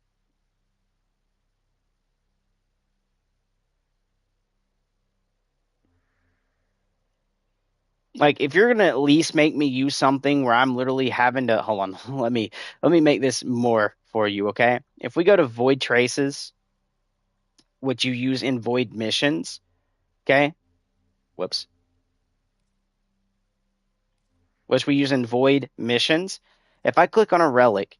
Like, if you're gonna at least make me use something where I'm literally having to hold on, let me make this more for you, okay? If we go to Void Traces, which you use in Void missions, okay? Whoops. Which we use in Void missions. If I click on a relic,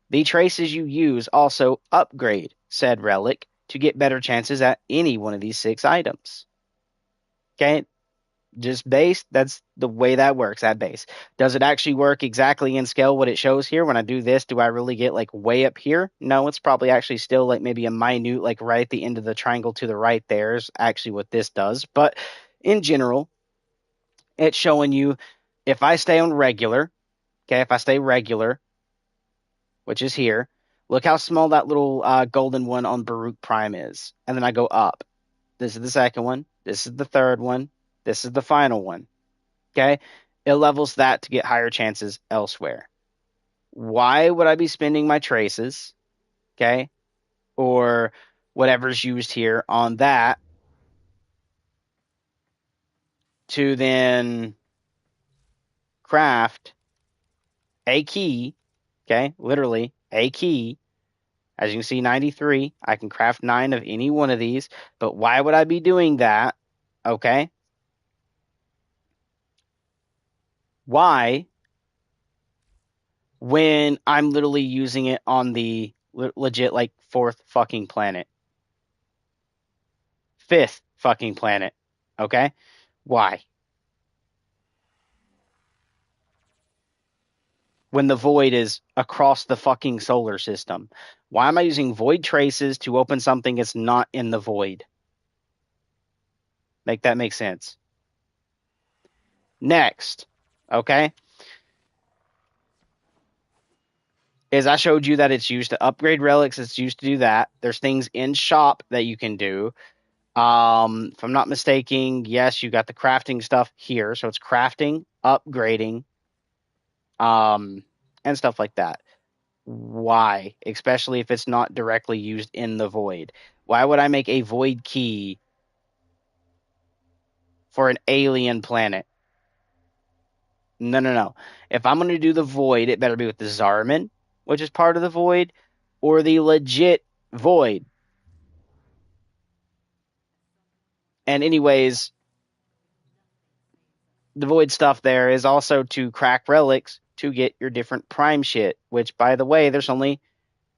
the traces you use also upgrade said relic to get better chances at any one of these 6 items. Okay? Just base, that's the way that works at base. Does it actually work exactly in scale what it shows here? When I do this, do I really get like way up here? No, it's probably actually still like maybe a minute, like right at the end of the triangle to the right there is actually what this does. But in general, it's showing you if I stay on regular, okay, if I stay regular, which is here, look how small that little golden one on Baruch Prime is. And then I go up. This is the second one. This is the third one. This is the final one. Okay, it levels that to get higher chances elsewhere. Why would I be spending my traces, okay, or whatever's used here on that to then craft a key, okay, literally a key. As you can see, 93, I can craft 9 of any one of these, but why would I be doing that, okay? Why, when I'm literally using it on the legit like 4th fucking planet, 5th fucking planet, okay? Why? When the void is across the fucking solar system, why am I using void traces to open something that's not in the void? Make that make sense. Next, okay, is I showed you that it's used to upgrade relics. It's used to do that. There's things in shop that you can do. If I'm not mistaken, yes, you got the crafting stuff here. So it's crafting, upgrading, and stuff like that. Why? Especially if it's not directly used in the void. Why would I make a void key for an alien planet? No, no, no. If I'm going to do the void, it better be with the Zarman, which is part of the void, or the legit void. And anyways, the void stuff there is also to crack relics to get your different prime shit, which, by the way, there's only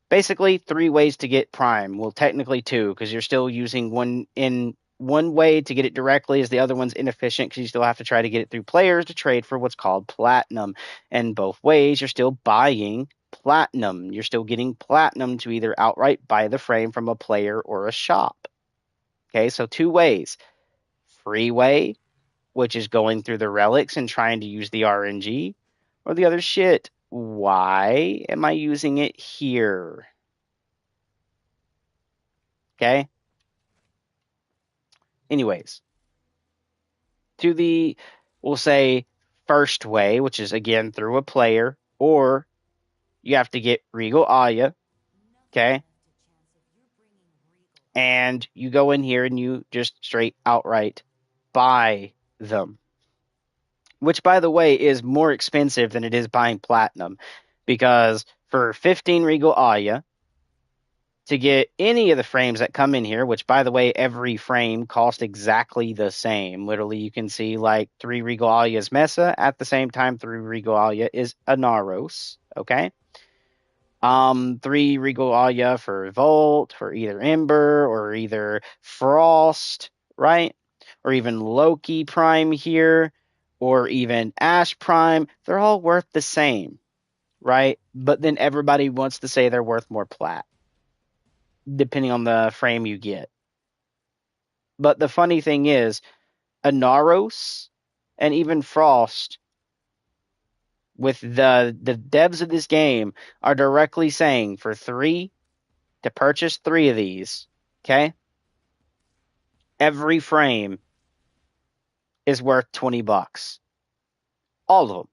basically 3 ways to get prime. Well, technically 2, because you're still using one way to get it directly, is the other one's inefficient because you still have to try to get it through players to trade for what's called platinum. And both ways, you're still buying platinum. You're still getting platinum to either outright buy the frame from a player or a shop. Okay, so 2 ways. Free way which is going through the relics and trying to use the RNG, or the other shit. Why am I using it here? Okay. Anyways, to the, we'll say, first way, which is again through a player, or you have to get Regal Aya. Okay. And you go in here and you just straight outright buy them. Which, by the way, is more expensive than it is buying platinum. Because for 15 Regal Aya, to get any of the frames that come in here, which, by the way, every frame costs exactly the same. Literally, you can see like 3 Regal Aya's Mesa. At the same time, 3 Regal Aya is Anaros. Okay? 3 Regal Aya for Volt, for either Ember, or either Frost, right? Or even Loki Prime here, or even Ash Prime. They're all worth the same, right? But then everybody wants to say they're worth more plat, depending on the frame you get. But the funny thing is, Anaros and even Frost, with the devs of this game, are directly saying for 3 to purchase 3 of these, okay? Every frame is worth $20. All of them.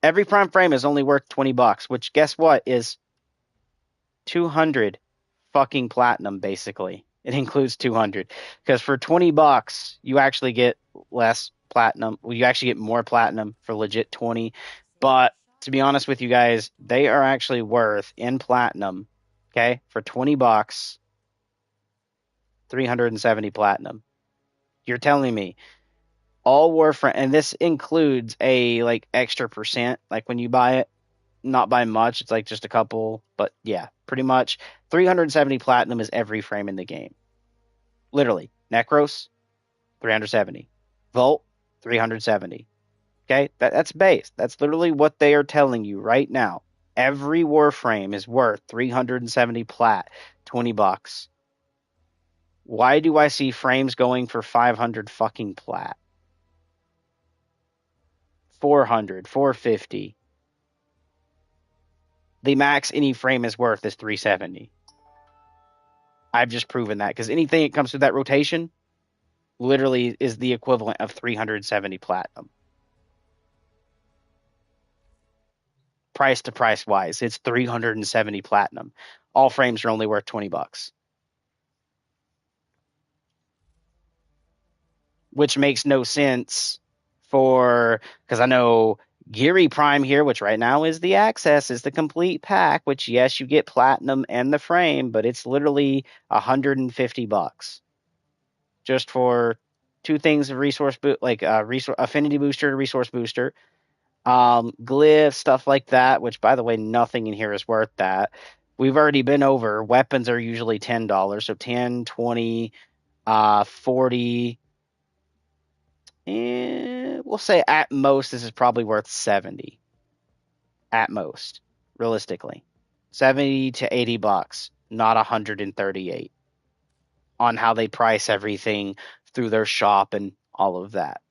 Every prime frame is only worth $20, which guess what is 200 fucking platinum basically. It includes 200 because for $20 you actually get less platinum. Well, you actually get more platinum for legit 20. But to be honest with you guys, they are actually worth in platinum, okay, for $20, 370 platinum. You're telling me all Warframe, and this includes a like extra percent, like when you buy it, not by much, it's like just a couple, but yeah, pretty much 370 platinum is every frame in the game. Literally, Necros, 370. Volt, 370. Okay, that's base. That's literally what they are telling you right now. Every Warframe is worth 370 plat, $20. Why do I see frames going for 500 fucking plat? 400, 450. The max any frame is worth is 370. I've just proven that because anything that comes through that rotation literally is the equivalent of 370 platinum. Price to price wise, it's 370 platinum. All frames are only worth $20, which makes no sense for, because I know Geary Prime here, which right now is the access, is the complete pack, which yes, you get platinum and the frame, but it's literally $150 just for 2 things of resource like resource affinity booster, resource booster, glyph, stuff like that, which by the way, nothing in here is worth that. We've already been over. Weapons are usually $10, so 10, 20, 40. And we'll say at most this is probably worth 70. At most, realistically. 70 to $80, not 138 on how they price everything through their shop and all of that.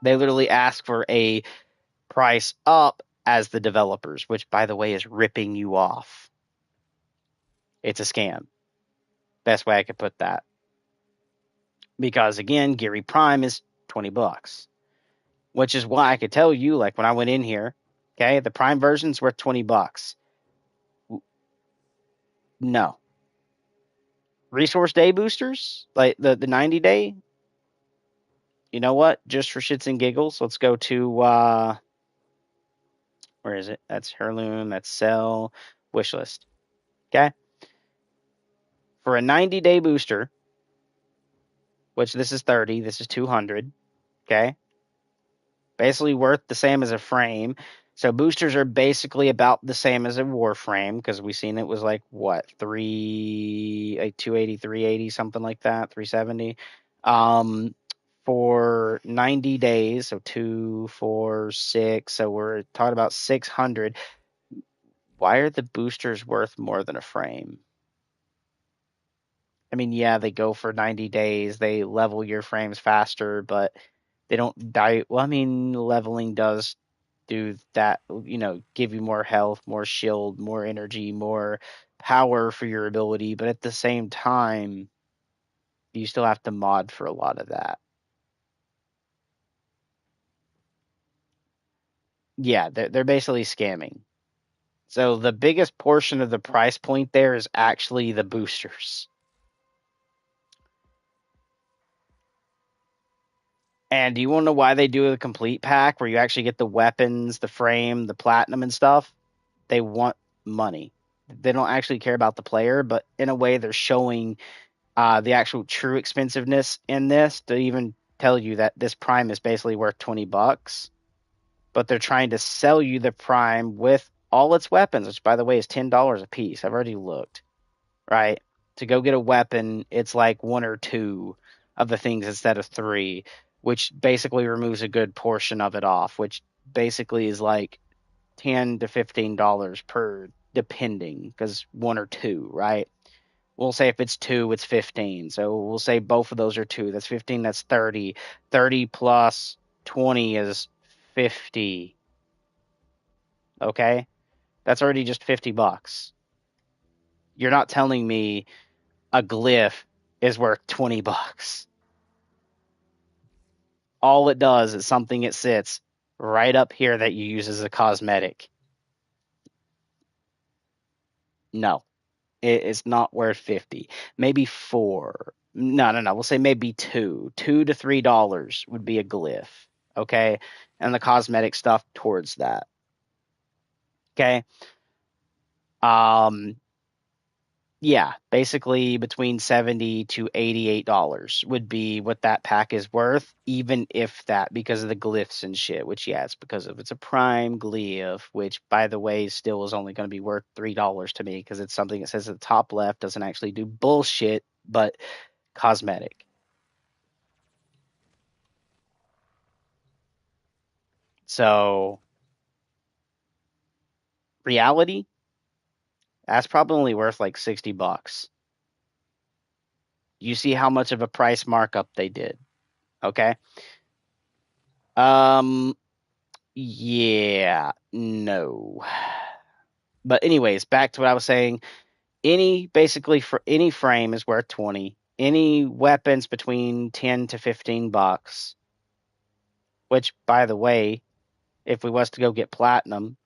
They literally ask for a price up as the developers, which by the way is ripping you off. It's a scam. Best way I could put that. Because again, Geary Prime is $20. Which is why I could tell you, like when I went in here, okay, the Prime version's worth $20. No. Resource day boosters, like the 90 day, you know what? Just for shits and giggles, let's go to where is it? That's Heirloom, that's Sell, Wishlist. Okay. For a 90-day booster, which this is 30, this is 200, okay? Basically worth the same as a frame. So boosters are basically about the same as a Warframe because we seen it was like what, 280, 380, something like that, 370. For 90 days, so 2, 4, 6, so we're talking about 600. Why are the boosters worth more than a frame? I mean, yeah, they go for 90 days, they level your frames faster, but They don't die. Well, I mean, leveling does do that, give you more health, more shield, more energy, more power for your ability, but at the same time, you still have to mod for a lot of that. Yeah, they're basically scamming. So the biggest portion of the price point there is actually the boosters. And do you want to know why they do a complete pack where you actually get the weapons, the frame, the platinum and stuff? They want money. They don't actually care about the player, but in a way they're showing the actual true expensiveness in this to even tell you that this prime is basically worth $20, but they're trying to sell you the prime with all its weapons, which by the way is $10 a piece. I've already looked, right? To go get a weapon, it's like one or two of the things instead of three, which basically removes a good portion of it off, which basically is like $10 to $15 per, depending, because one or two, right? We'll say if it's two, it's 15. So we'll say both of those are two. That's 15, that's 30. 30 plus 20 is 50. Okay? That's already just $50. You're not telling me a glyph is worth $20. All it does is something it sits right up here that you use as a cosmetic. No, it's not worth 50. Maybe 4. No. We'll say maybe 2. $2 to $3 would be a glyph. Okay. And the cosmetic stuff towards that. Okay. Um, yeah, basically between $70 to $88 would be what that pack is worth, even if that, because of the glyphs and shit, which, yeah, it's because of it's a prime glyph, which, by the way, still is only going to be worth $3 to me because it's something that says at the top left, doesn't actually do bullshit, but cosmetic. So, reality, that's probably only worth like $60. You see how much of a price markup they did, okay? Um, yeah, no. But anyways, back to what I was saying. Basically for any frame is worth 20. Any weapons between 10 to $15. Which, by the way, if we was to go get platinum,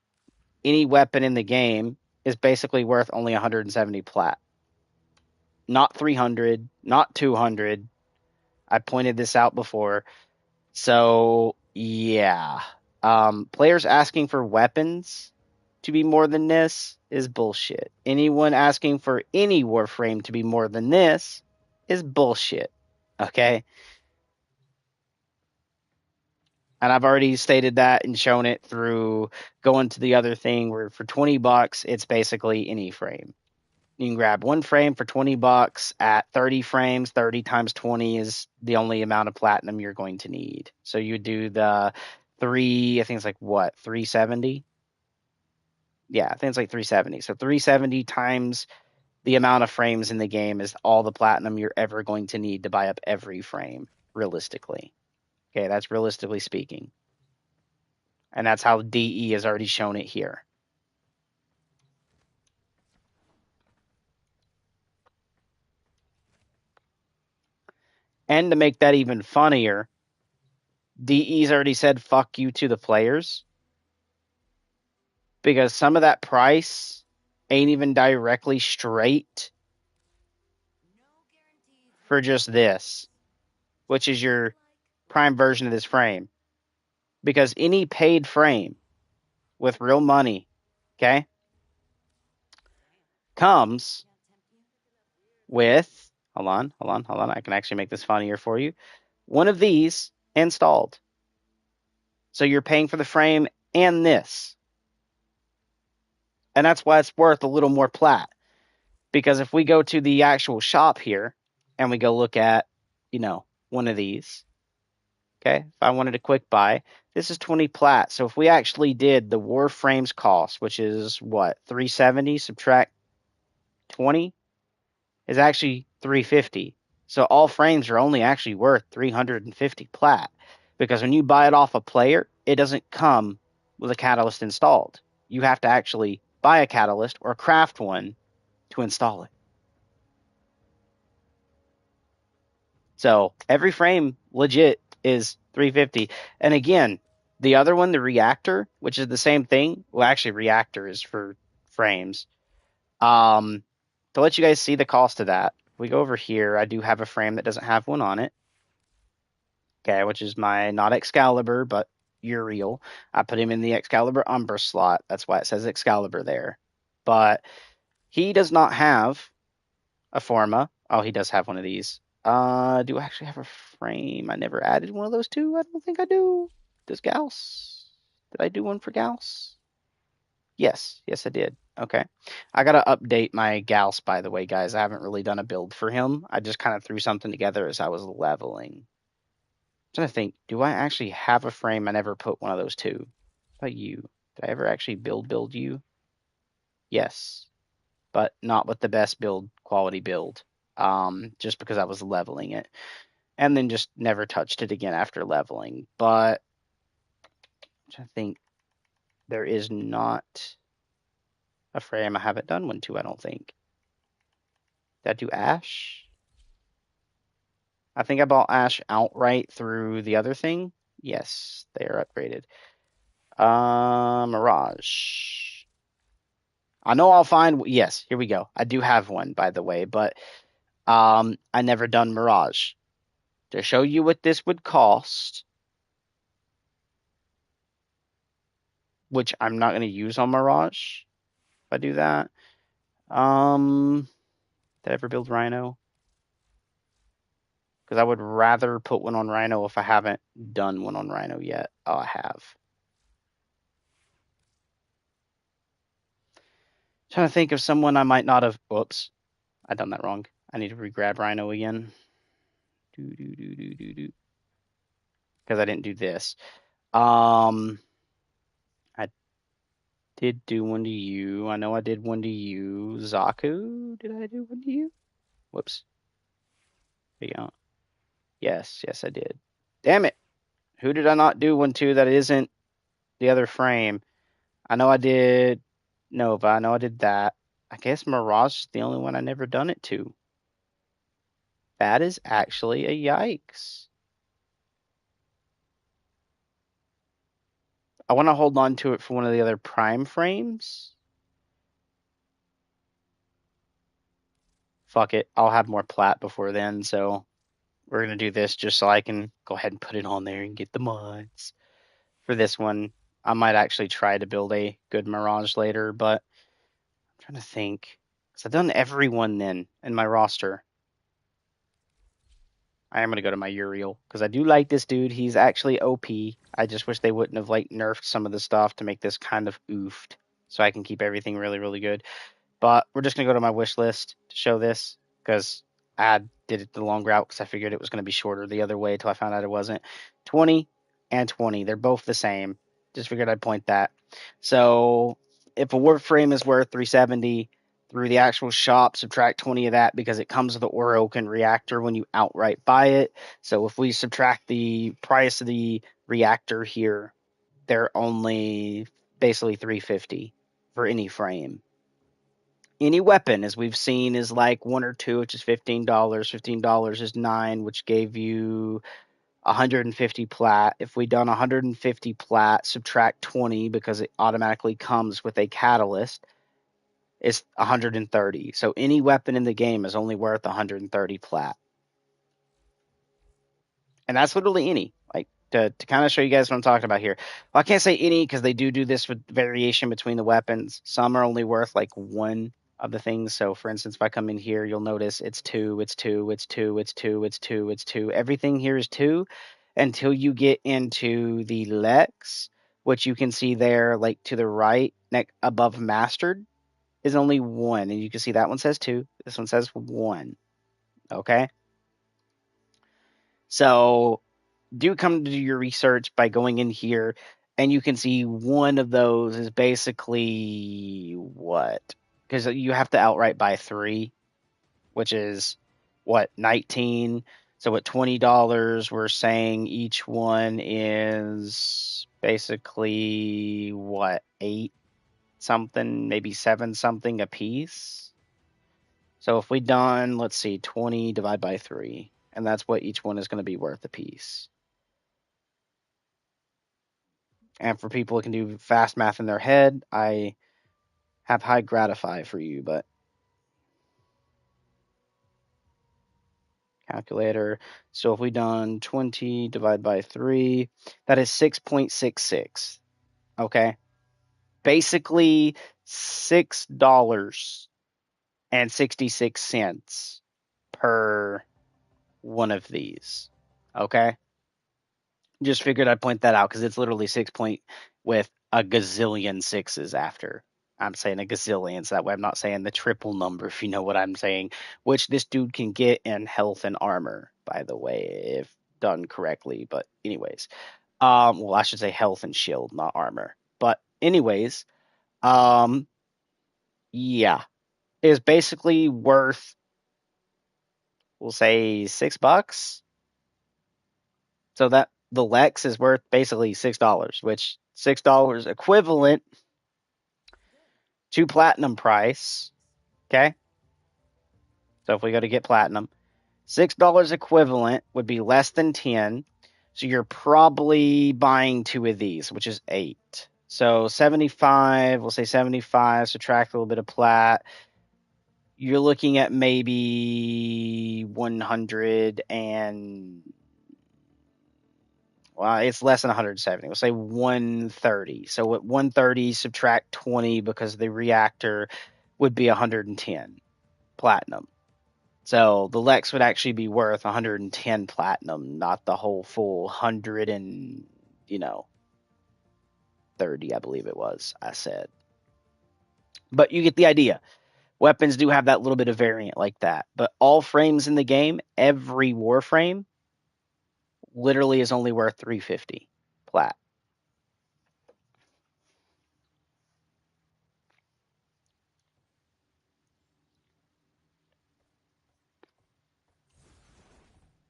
any weapon in the game is basically worth only 170 plat. Not 300, not 200. I pointed this out before. So, yeah. Players asking for weapons to be more than this is bullshit. Anyone asking for any Warframe to be more than this is bullshit. Okay? And I've already stated that and shown it through going to the other thing where for $20, it's basically any frame. You can grab one frame for $20 at 30 frames. 30 times 20 is the only amount of platinum you're going to need. So you do the I think it's like what, 370? Yeah, I think it's like 370. So 370 times the amount of frames in the game is all the platinum you're ever going to need to buy up every frame, realistically. Okay, that's realistically speaking. And that's how DE has already shown it here. And to make that even funnier, DE's already said fuck you to the players because some of that price ain't even directly straight for just this, which is your prime version of this frame. Because any paid frame with real money, okay, comes with, hold on, I can actually make this funnier for you. One of these installed. So you're paying for the frame and this. And that's why it's worth a little more plat. Because if we go to the actual shop here and we go look at, one of these, okay, if I wanted a quick buy, this is 20 plat. So if we actually did the Warframes cost, which is what, 370 subtract 20 is actually 350. So all frames are only actually worth 350 plat. Because when you buy it off a player, it doesn't come with a catalyst installed. You have to actually buy a catalyst or craft one to install it. So every frame legit is 350. And again, the other one, the reactor, which is the same thing. Well, actually, reactor is for frames. To let you guys see the cost of that, we go over here. I do have a frame that doesn't have one on it. Okay, which is my not Excalibur, but Uriel. I put him in the Excalibur Umbra slot. That's why it says Excalibur there. But he does not have a Forma. Oh, he does have one of these. Do I actually have a frame? I never added one of those two. I don't think I do. Does Gauss? Did I do one for Gauss? Yes, I did. Okay. I gotta update my Gauss, by the way, guys. I haven't really done a build for him. I just kind of threw something together as I was leveling. I'm trying to think, do I actually have a frame? I never put one of those two. How about you? Did I ever actually build you? Yes, but not with the best quality build. Just because I was leveling it. And then just never touched it again after leveling. But I'm trying to think, there is not a frame I haven't done one to, I don't think. Did I do Ash? I think I bought Ash outright through the other thing. Yes, they are upgraded. Mirage. I know I'll find. Yes, here we go. I do have one, by the way, but I never done Mirage. To show you what this would cost, which I'm not going to use on Mirage if I do that. Did I ever build Rhino? Because I would rather put one on Rhino if I haven't done one on Rhino yet. Oh, I have. Trying to think of someone I might not have. Whoops, I done that wrong. I need to re-grab Rhino again. Because I didn't do this. I did do one to you. I know I did one to you. Zaku, did I do one to you? Whoops. There you go. Yes, I did. Damn it. Who did I not do one to that isn't the other frame? I know I did Nova. I know I did that. I guess Mirage is the only one I never done it to. That is actually a yikes. I want to hold on to it for one of the other prime frames. Fuck it. I'll have more plat before then, so we're going to do this just so I can go ahead and put it on there and get the mods. For this one, I might actually try to build a good Mirage later, but I'm trying to think. Because I've done everyone then in my roster. I am going to go to my Uriel because I do like this dude. He's actually OP. I just wish they wouldn't have like nerfed some of the stuff to make this kind of oofed so I can keep everything really, really good. But we're just going to go to my wish list to show this because I did it the long route because I figured it was going to be shorter the other way until I found out it wasn't. 20 and 20. They're both the same. Just figured I'd point that. So if a Warframe is worth 370 through the actual shop, subtract 20 of that because it comes with the Orokin reactor when you outright buy it. So if we subtract the price of the reactor here, they're only basically 350 for any frame. Any weapon, as we've seen, is like 1 or 2, which is $15. $15 is 9, which gave you 150 plat. If we done 150 plat, subtract 20 because it automatically comes with a catalyst, it's 130. So any weapon in the game is only worth 130 plat. And that's literally any. Like to kind of show you guys what I'm talking about here. Well, I can't say any because they do this with variation between the weapons. Some are only worth like 1 of the things. So for instance, if I come in here, you'll notice it's 2, it's 2, it's 2, it's 2, it's 2, it's 2. Everything here is 2 until you get into the Lex, which you can see there, like to the right, above Mastered, is only 1. And you can see that one says 2. This one says 1. Okay. So do come to do your research by going in here, and you can see one of those is basically what? Because you have to outright buy 3, which is what, 19. So at $20, we're saying each one is basically what, 8 something, maybe 7 something a piece. So if we done, let's see, 20 divided by 3, and that's what each one is going to be worth a piece. And for people who can do fast math in their head, I have high gratify for you, but calculator. So if we done 20 divided by 3, that is 6.66. Okay. Basically $6.66 per one of these. Okay. Just figured I'd point that out because it's literally 6 point with a gazillion sixes after. I'm saying a gazillion, so that way I'm not saying the triple number, if you know what I'm saying, which this dude can get in health and armor, by the way, if done correctly. But anyways, well, I should say health and shield, not armor. But anyways, yeah, is basically worth, we'll say $6. So that the Lex is worth basically $6, which $6 equivalent to platinum price. Okay. So if we go to get platinum, $6 equivalent would be less than 10. So you're probably buying 2 of these, which is 8. So 75, we'll say 75, subtract a little bit of plat. You're looking at maybe 100 and, well, it's less than 170. We'll say 130. So at 130, subtract 20 because the reactor would be 110 platinum. So the Lex would actually be worth 110 platinum, not the whole full 100 and, 30, I believe it was, I said. But you get the idea. Weapons do have that little bit of variant like that. But all frames in the game, every Warframe, literally is only worth 350 plat.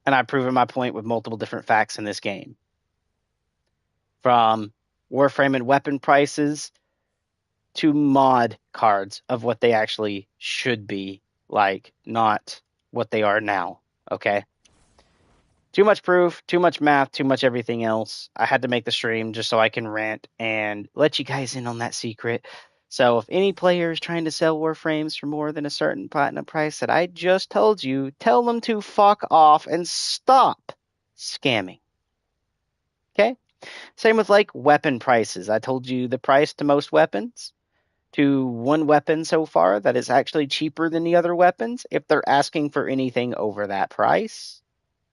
And I've proven my point with multiple different facts in this game. From Warframe and weapon prices to mod cards of what they actually should be like, not what they are now. Okay. Too much proof, too much math, too much everything else. I had to make the stream just so I can rant and let you guys in on that secret. So if any player is trying to sell Warframes for more than a certain platinum price that I just told you, tell them to fuck off and stop scamming. Okay? Same with like weapon prices. I told you the price to most weapons. To one weapon so far that is actually cheaper than the other weapons. If they're asking for anything over that price,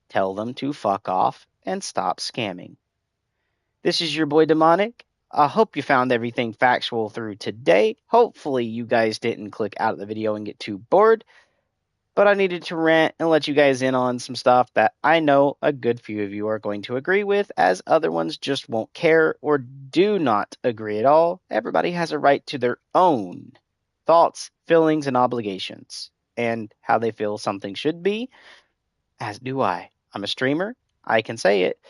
tell them to fuck off and stop scamming. This is your boy Demonic. I hope you found everything factual through today. Hopefully you guys didn't click out of the video and get too bored. But I needed to rant and let you guys in on some stuff that I know a good few of you are going to agree with, as other ones just won't care or do not agree at all. Everybody has a right to their own thoughts, feelings, and obligations, and how they feel something should be, as do I. I'm a streamer. I can say it.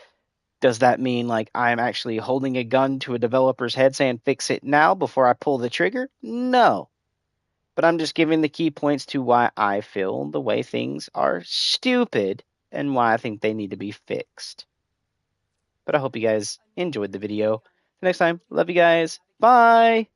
Does that mean like I'm actually holding a gun to a developer's head saying fix it now before I pull the trigger? No. But I'm just giving the key points to why I feel the way things are stupid and why I think they need to be fixed. But I hope you guys enjoyed the video. Next time, love you guys. Bye.